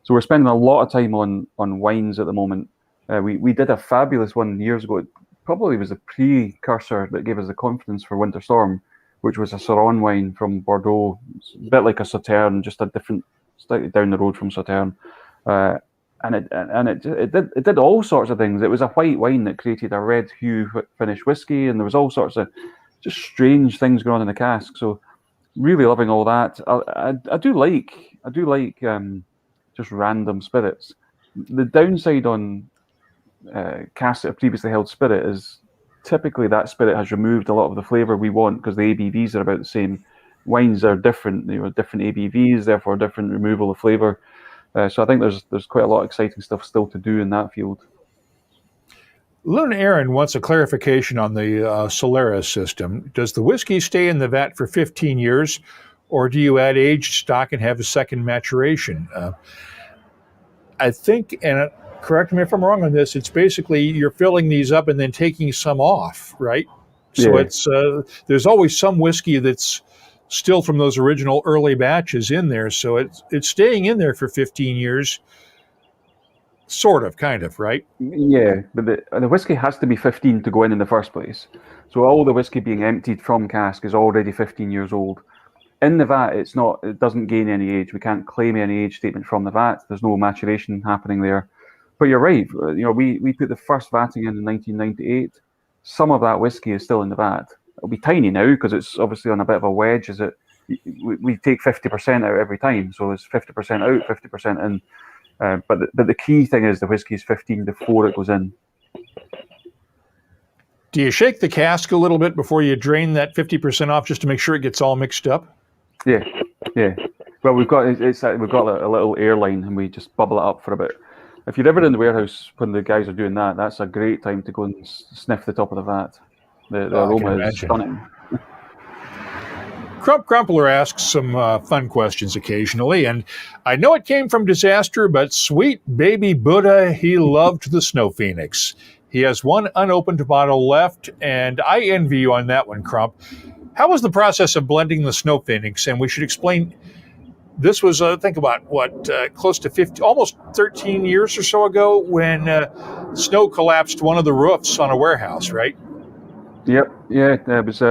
So we're spending a lot of time on wines at the moment. We did a fabulous one years ago. It probably was a precursor that gave us the confidence for Winter Storm, which was a Syrah wine from Bordeaux. It's a bit like a Sauterne, just a different, slightly down the road from Sauterne. And it did all sorts of things. It was a white wine that created a red hue finished whiskey, and there was all sorts of just strange things going on in the cask. So really loving all that. I do like just random spirits. The downside on casks that have previously held spirit is typically that spirit has removed a lot of the flavour we want because the ABVs are about the same. Wines are different, different ABVs, therefore different removal of flavour. So I think there's quite a lot of exciting stuff still to do in that field. Luna Aaron wants a clarification on the Solera system. Does the whiskey stay in the vat for 15 years, or do you add aged stock and have a second maturation? I think, and correct me if I'm wrong on this, it's basically you're filling these up and then taking some off, right? So it's there's always some whiskey that's still from those original early batches in there. So it's staying in there for 15 years, sort of, kind of, right? Yeah, but the whiskey has to be 15 to go in the first place. So all the whiskey being emptied from cask is already 15 years old. In the vat, it doesn't gain any age. We can't claim any age statement from the vat. There's no maturation happening there. But you're right. We put the first vatting in 1998. Some of that whiskey is still in the vat. It'll be tiny now because it's obviously on a bit of a wedge. We take 50% out every time, so it's 50% out, 50% in. But the key thing is the whiskey is 15 before it goes in. Do you shake the cask a little bit before you drain that 50% off just to make sure it gets all mixed up? Yeah. Well, we've got a little airline and we just bubble it up for a bit. If you're ever in the warehouse when the guys are doing that, that's a great time to go and sniff the top of the vat. The aroma is stunning. Crump Crumpler asks some fun questions occasionally, and I know it came from disaster, but sweet baby Buddha, he loved the Snow Phoenix. He has one unopened bottle left, and I envy you on that one, Crump. How was the process of blending the Snow Phoenix? And we should explain, This was, think about close to 50, almost 13 years or so ago when snow collapsed one of the roofs on a warehouse, right? Yep, yeah, it was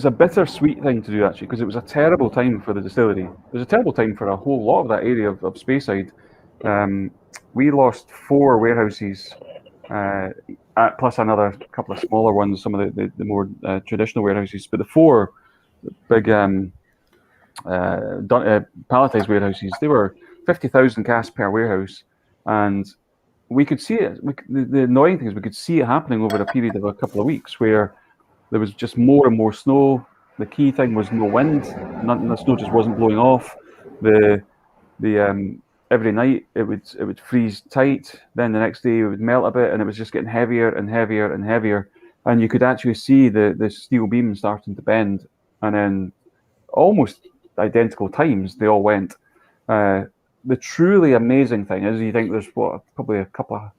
a bittersweet thing to do actually, because it was a terrible time for the distillery. It was a terrible time for a whole lot of that area of Speyside. We lost 4 warehouses, plus another couple of smaller ones, some of the more traditional warehouses. But the 4 big palletized warehouses, they were 50,000 casks per warehouse, and we could see it. The annoying thing is we could see it happening over a period of a couple of weeks, where there was just more and more snow. The key thing was no wind. The snow just wasn't blowing off. Every night it would freeze tight. Then the next day it would melt a bit, and it was just getting heavier and heavier and heavier. And you could actually see the steel beams starting to bend, and then almost identical times they all went. The truly amazing thing is, you think there's probably a couple of,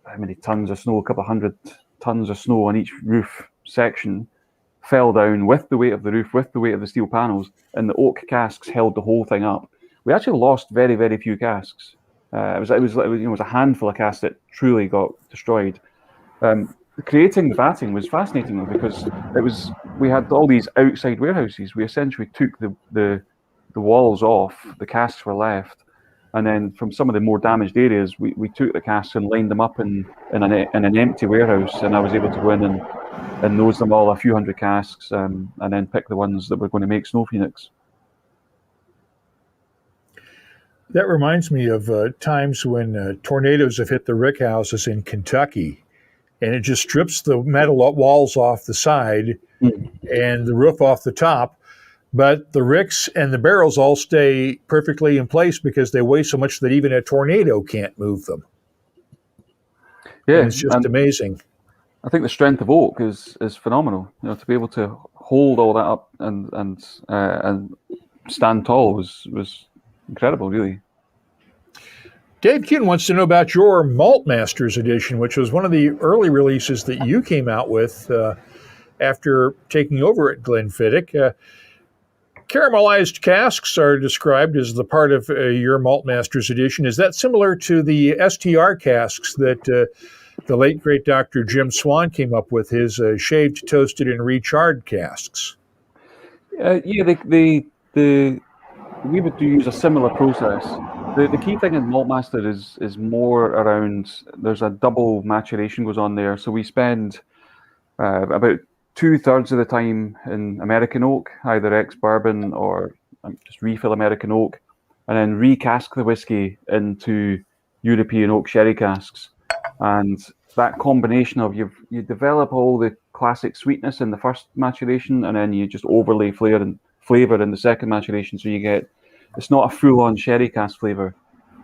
how many tons of snow, a couple of 100 tons of snow on each roof section fell down with the weight of the roof, with the weight of the steel panels, and the oak casks held the whole thing up. We actually lost very, very few casks. It was a handful of casks that truly got destroyed. Creating the batting was fascinating though, because we had all these outside warehouses. We essentially took the walls off, the casks were left, and then from some of the more damaged areas, we took the casks and lined them up in an empty warehouse, and I was able to go in and nose them all, a few hundred casks, and then pick the ones that were going to make Snow Phoenix. That reminds me of times when tornadoes have hit the rick houses in Kentucky, and it just strips the metal walls off the side and the roof off the top. But the ricks and the barrels all stay perfectly in place because they weigh so much that even a tornado can't move them. Yeah, and it's just amazing. I think the strength of oak is phenomenal. To be able to hold all that up and stand tall was incredible, really. Dave Kuhn wants to know about your Malt Masters edition, which was one of the early releases that you came out with after taking over at Glenfiddich. Caramelized casks are described as the part of your Malt Masters edition. Is that similar to the STR casks that the late, great Dr. Jim Swan came up with, his shaved, toasted, and recharred casks? We would use a similar process. The key thing in Malt Master is more around, there's a double maturation goes on there. So we spend about 2/3 of the time in American oak, either ex-bourbon or just refill American oak, and then recask the whiskey into European oak sherry casks. And that combination of you develop all the classic sweetness in the first maturation, and then you just overlay flavor in the second maturation, so you get, it's not a full-on sherry cask flavor,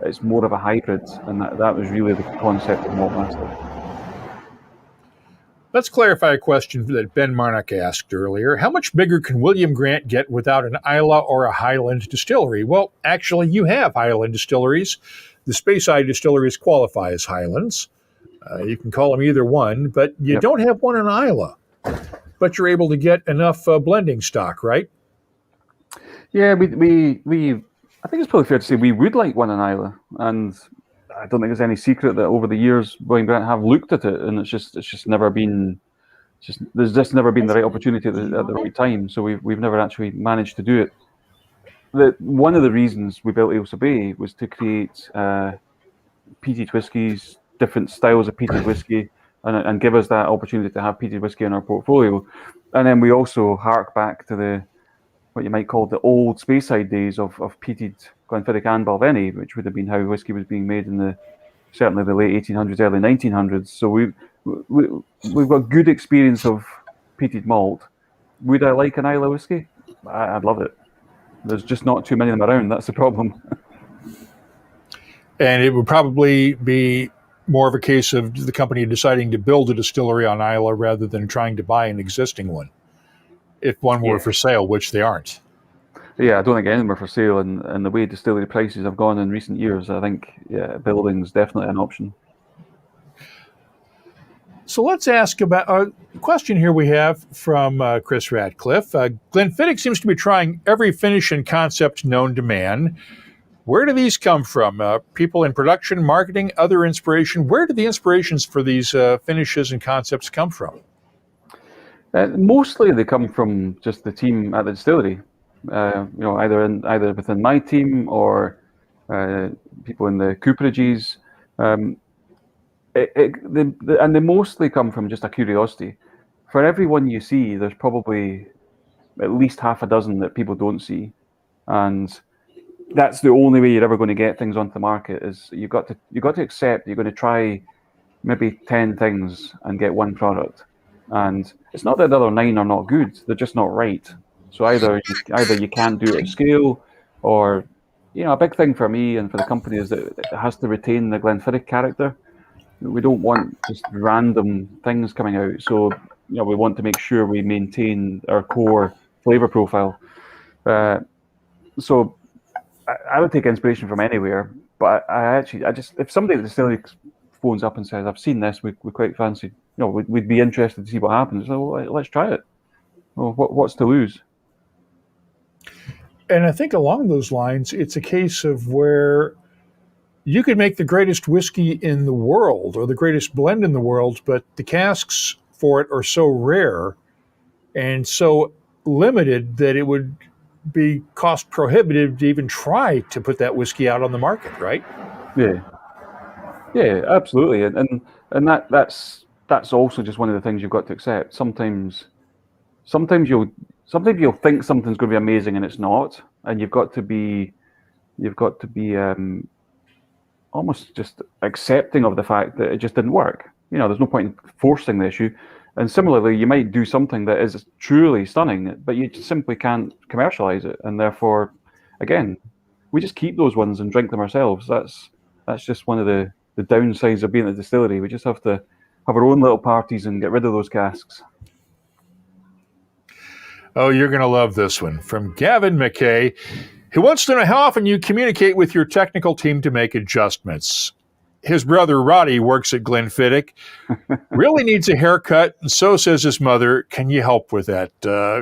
it's more of a hybrid, and that was really the concept of Malt Master. Let's clarify a question that Ben Marnock asked earlier. How much bigger can William Grant get without an Islay or a Highland distillery? Well, actually, you have Highland distilleries. The Speyside distilleries qualify as Highlands. You can call them either one, but you don't have one in Islay. But you're able to get enough blending stock, right? Yeah, we I think it's probably fair to say we would like one in Islay, and I don't think there's any secret that over the years William Grant have looked at it, and it's just never been, there's just never been the right opportunity at the right time. So we've never actually managed to do it. One of the reasons we built Els Bay was to create peated whiskies, different styles of peated whiskey, and give us that opportunity to have peated whiskey in our portfolio. And then we also hark back to what you might call the old Speyside days of peated Glenfiddich and Balvenie, which would have been how whiskey was being made in certainly the late 1800s, early 1900s. So we've got good experience of peated malt. Would I like an Islay whiskey? I'd love it. There's just not too many of them around. That's the problem. And it would probably be more of a case of the company deciding to build a distillery on Islay rather than trying to buy an existing one, if one were for sale, which they aren't. Yeah, I don't think any of them are for sale, and the way distillery prices have gone in recent years, I think building's definitely an option. So let's ask about, question here we have from Chris Ratcliffe. Glenfiddich seems to be trying every finish and concept known to man. Where do these come from? People in production, marketing, other inspiration? Where do the inspirations for these finishes and concepts come from? Mostly they come from just the team at the distillery. Either within my team or people in the cooperages. And they mostly come from just a curiosity. For every one you see, there's probably at least half a dozen that people don't see, and that's the only way you're ever going to get things onto the market. Is you've got to accept that you're going to try maybe 10 things and get one product, and it's not that the other 9 are not good; they're just not right. So either you can't do it at scale, or a big thing for me and for the company is that it has to retain the Glenfiddich character. We don't want just random things coming out. So we want to make sure we maintain our core flavor profile. So I would take inspiration from anywhere, but I just if somebody at the distillery phones up and says, "I've seen this, we quite fancy," we'd be interested to see what happens. So let's try it. Well, what's to lose? And I think along those lines, it's a case of where you could make the greatest whiskey in the world or the greatest blend in the world, but the casks for it are so rare and so limited that it would be cost prohibitive to even try to put that whiskey out on the market, right? Yeah, absolutely. And that's also just one of the things you've got to accept. Sometimes you'll think something's going to be amazing and it's not, and you've got to be almost just accepting of the fact that it just didn't work. There's no point in forcing the issue. And similarly, you might do something that is truly stunning, but you just simply can't commercialize it, and therefore, again, we just keep those ones and drink them ourselves. That's just one of the downsides of being at the distillery. We just have to have our own little parties and get rid of those casks. Oh, you're going to love this one from Gavin McKay, who wants to know how often you communicate with your technical team to make adjustments. His brother Roddy works at Glenfiddich, really needs a haircut, and so says his mother. Can you help with that?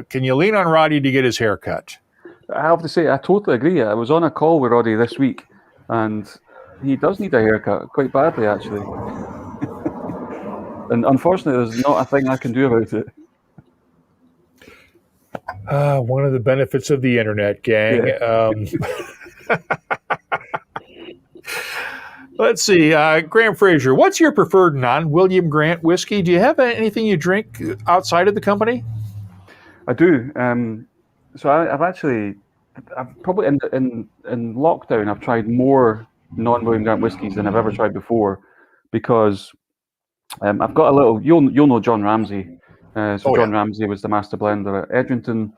Can you lean on Roddy to get his haircut? I have to say, I totally agree. I was on a call with Roddy this week, and he does need a haircut quite badly, actually. And unfortunately, there's not a thing I can do about it. One of the benefits of the internet, gang. Yeah. Let's see. Graham Fraser, what's your preferred non-William Grant whiskey? Do you have anything you drink outside of the company? I do. So I've probably in lockdown, I've tried more non-William Grant whiskies than I've ever tried before, because I've got a little. You'll know John Ramsey. John Ramsey was the master blender at Edrington,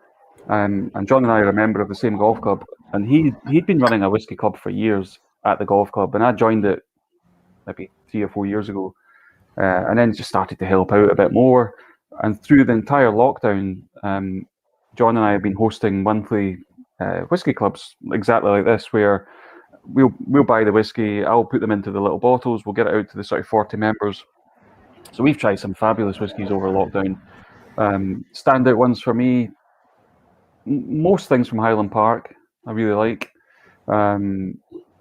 and John and I are a member of the same golf club, and he'd been running a whiskey club for years at the golf club, and I joined it maybe 3 or 4 years ago, and then just started to help out a bit more. And through the entire lockdown, John and I have been hosting monthly whiskey clubs exactly like this, where we'll buy the whiskey, I'll put them into the little bottles, we'll get it out to the sort of 40 members. So we've tried some fabulous whiskies over lockdown. Standout ones for me, most things from Highland Park I really like.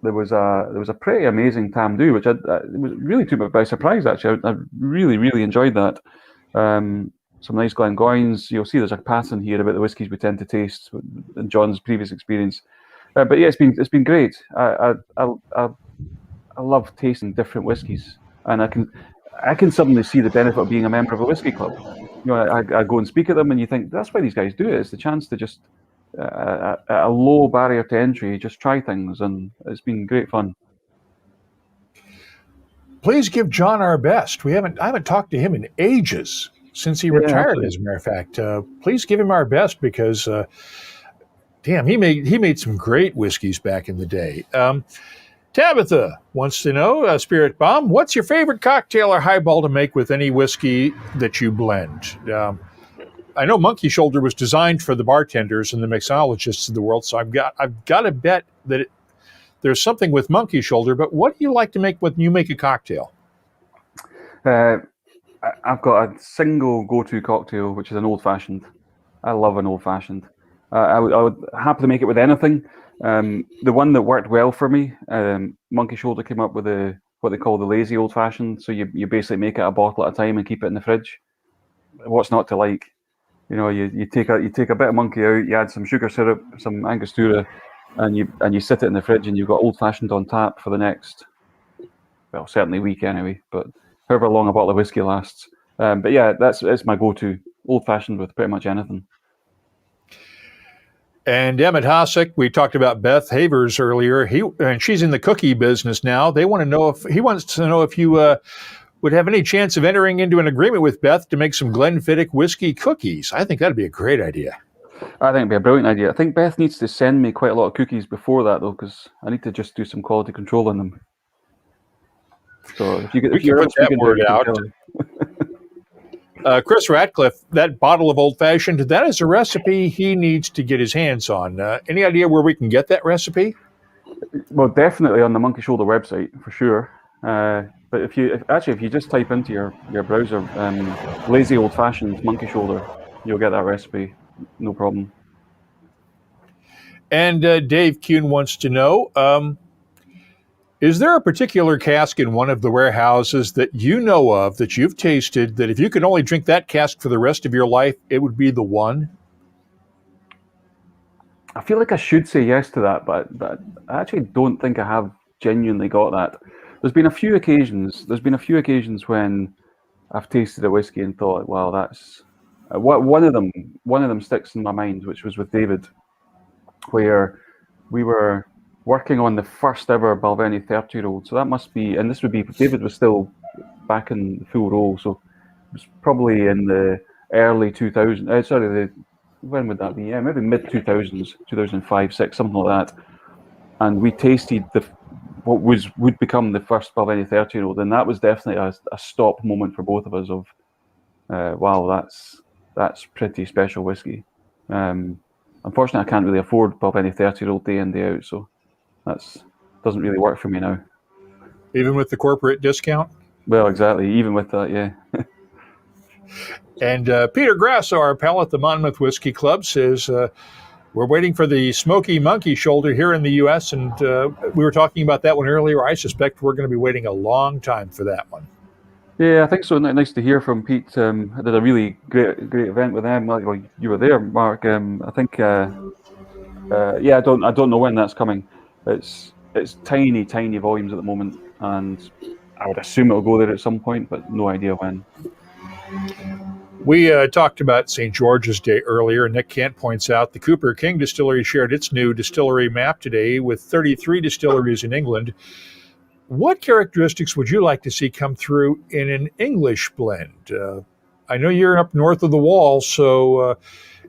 There was a pretty amazing Tamdhu, which it really took me by surprise, actually. I really, really enjoyed that. Some nice Glengoynes. You'll see there's a pattern here about the whiskies we tend to taste in John's previous experience. But yeah, it's been great. I love tasting different whiskies, and I can suddenly see the benefit of being a member of a whiskey club. I go and speak at them, and you think that's why these guys do it. It's the chance to just at a low barrier to entry, just try things, and it's been great fun. Please give John our best. I haven't talked to him in ages, since he retired, as a matter of fact. Please give him our best, because damn, he made some great whiskeys back in the day. Tabitha wants to know, Spirit Bomb, what's your favorite cocktail or highball to make with any whiskey that you blend? I know Monkey Shoulder was designed for the bartenders and the mixologists of the world, so I've got to bet that there's something with Monkey Shoulder. But what do you like to make when you make a cocktail? I've got a single go-to cocktail, which is an old-fashioned. I love an old-fashioned. I would happily make it with anything. The one that worked well for me, Monkey Shoulder came up with what they call the lazy old-fashioned. So you basically make it a bottle at a time and keep it in the fridge. What's not to like? You take a bit of monkey out, you add some sugar syrup, some Angostura, and you sit it in the fridge, and you've got old-fashioned on tap for the next, well, certainly week anyway, but however long a bottle of whiskey lasts. But yeah, it's my go-to, old-fashioned with pretty much anything. And Emmett Hossack, we talked about Beth Havers earlier. And she's in the cookie business now. He wants to know if you would have any chance of entering into an agreement with Beth to make some Glenfiddich whiskey cookies. I think that'd be a great idea. I think it'd be a brilliant idea. I think Beth needs to send me quite a lot of cookies before that, though, because I need to just do some quality control on them. So if you're put that word out. Chris Ratcliffe, that bottle of Old Fashioned, that is a recipe he needs to get his hands on. Any idea where we can get that recipe? Well, definitely on the Monkey Shoulder website, for sure. But if you just type into your browser lazy Old Fashioned Monkey Shoulder, you'll get that recipe, no problem. And Dave Kuhn wants to know, is there a particular cask in one of the warehouses that you know of that you've tasted that if you could only drink that cask for the rest of your life, it would be the one? I feel like I should say yes to that, but I actually don't think I have genuinely got that. There's been a few occasions when I've tasted a whiskey and thought, "Wow, that's..." One of them sticks in my mind, which was with David, where we were working on the first ever Balvenie 30-year-old. So that must be, and this would be, David was still back in the full role, so it was probably in the early 2000s, when would that be? Yeah, maybe mid-2000s, 2005, 6, something like that. And we tasted what would become the first Balvenie 30-year-old, and that was definitely a stop moment for both of us of, wow, that's pretty special whiskey. Unfortunately, I can't really afford Balvenie 30-year-old day in, day out, so that doesn't really work for me now. Even with the corporate discount? Well, exactly. Even with that, yeah. And Peter Grasso, our pal at the Monmouth Whiskey Club, says, we're waiting for the Smoky Monkey Shoulder here in the U.S., and we were talking about that one earlier. I suspect we're going to be waiting a long time for that one. Yeah, I think so. Nice to hear from Pete. I did a really great event with them. Well, you were there, Mark. I think, yeah, I don't know when that's coming. It's tiny volumes at the moment, and I would assume it'll go there at some point, but no idea when. We talked about St. George's Day earlier. Nick Kent points out the Cooper King Distillery shared its new distillery map today with 33 distilleries in England. What characteristics would you like to see come through in an English blend? I know you're up north of the wall, so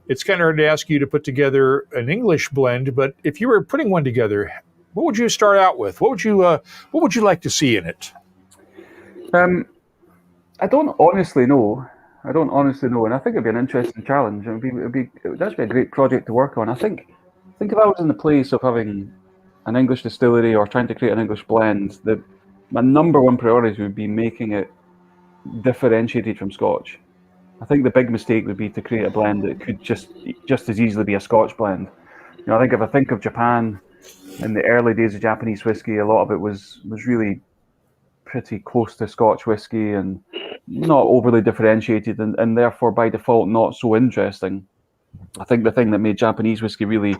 it's kind of hard to ask you to put together an English blend, but if you were putting one together, what would you start out with? What would you like to see in it? I don't honestly know, and I think it'd be an interesting challenge. It'd actually be a great project to work on. I think if I was in the place of having an English distillery or trying to create an English blend, my number one priority would be making it differentiated from Scotch. I think the big mistake would be to create a blend that could just as easily be a Scotch blend. I think if I think of Japan in the early days of Japanese whiskey, a lot of it was really pretty close to Scotch whiskey and not overly differentiated, and therefore by default not so interesting. I think the thing that made Japanese whiskey really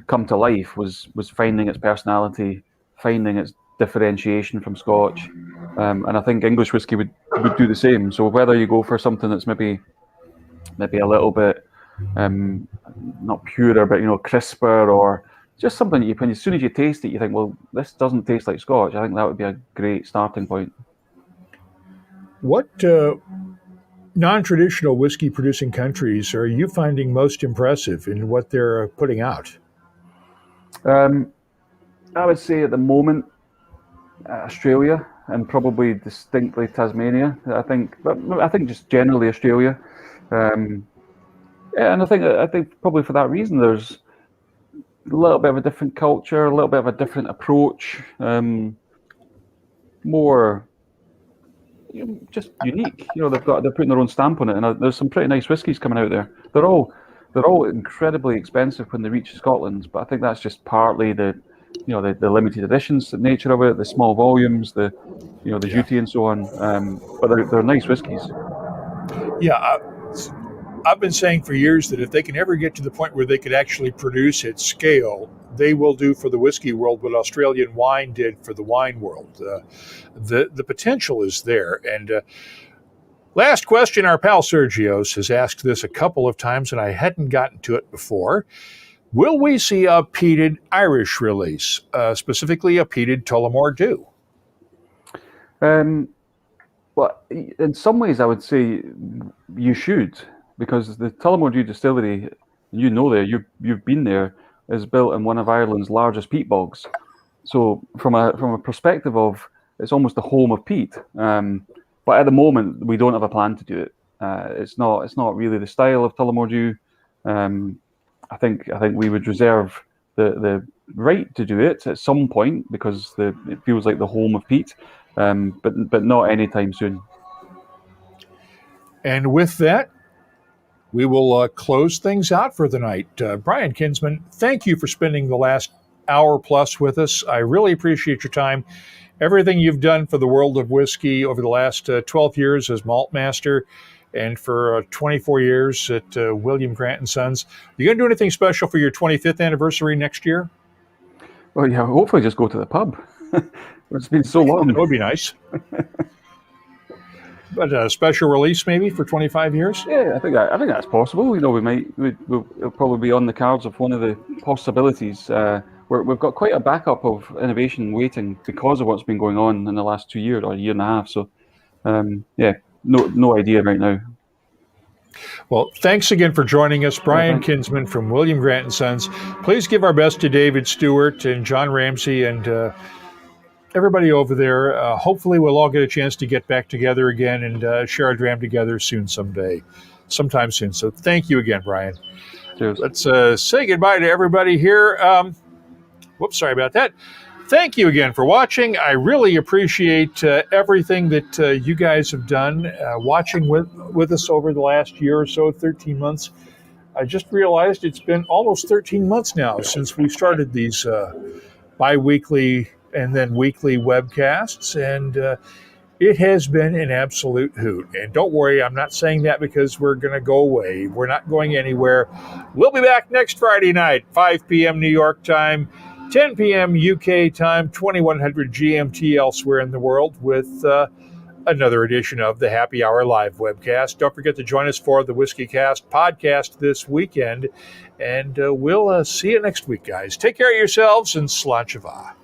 come to life was finding its personality, finding its differentiation from Scotch, and I think English whiskey would do the same. So whether you go for something that's maybe a little bit not purer, but crisper, or just something that as soon as you taste it, you think, well, this doesn't taste like Scotch. I think that would be a great starting point. What non-traditional whiskey-producing countries are you finding most impressive in what they're putting out? I would say at the moment, Australia, and probably distinctly Tasmania. I think just generally Australia. And I think probably for that reason, there's a little bit of a different culture, a little bit of a different approach, more just unique. They're putting their own stamp on it, and there's some pretty nice whiskies coming out there. They're all incredibly expensive when they reach Scotland, but I think that's just partly the limited editions, the nature of it, the small volumes, the duty and so on. But they're nice whiskies. Yeah, I've been saying for years that if they can ever get to the point where they could actually produce at scale, they will do for the whiskey world what Australian wine did for the wine world. The potential is there. And last question, our pal Sergios has asked this a couple of times, and I hadn't gotten to it before. Will we see a peated Irish release, specifically a peated Tullamore DEW? Well, in some ways, I would say you should, because the Tullamore DEW distillery, you've been there, is built in one of Ireland's largest peat bogs. So from a perspective of, it's almost the home of peat. But at the moment, we don't have a plan to do it. It's not really the style of Tullamore DEW. I think we would reserve the right to do it at some point, because it feels like the home of peat, but not anytime soon. And with that, we will close things out for the night. Brian Kinsman, thank you for spending the last hour plus with us. I really appreciate your time. Everything you've done for the world of whiskey over the last 12 years as Malt Master, and for 24 years at William Grant & Sons. You going to do anything special for your 25th anniversary next year? Well, yeah, hopefully just go to the pub. It's been so long. That would be nice. But a special release maybe for 25 years? Yeah, I think that's possible. It'll probably be on the cards of one of the possibilities. We've got quite a backup of innovation waiting because of what's been going on in the last 2 years or a year and a half. So, no idea right now. Well, thanks again for joining us, Brian Kinsman from William Grant & Sons. Please give our best to David Stewart and John Ramsey and everybody over there. Hopefully we'll all get a chance to get back together again and share a dram together sometime soon. So thank you again, Brian. Cheers. Let's say goodbye to everybody here. Whoops, sorry about that. Thank you again for watching. I really appreciate everything that you guys have done, watching with us over the last year or so, 13 months. I just realized it's been almost 13 months now since we started these bi-weekly and then weekly webcasts, and it has been an absolute hoot. And don't worry, I'm not saying that because we're going to go away. We're not going anywhere. We'll be back next Friday night, 5 p.m. New York time, 10 p.m. UK time, 2100 GMT elsewhere in the world, with another edition of the Happy Hour Live webcast. Don't forget to join us for the WhiskyCast podcast this weekend, and we'll see you next week, guys. Take care of yourselves, and Slán Siva.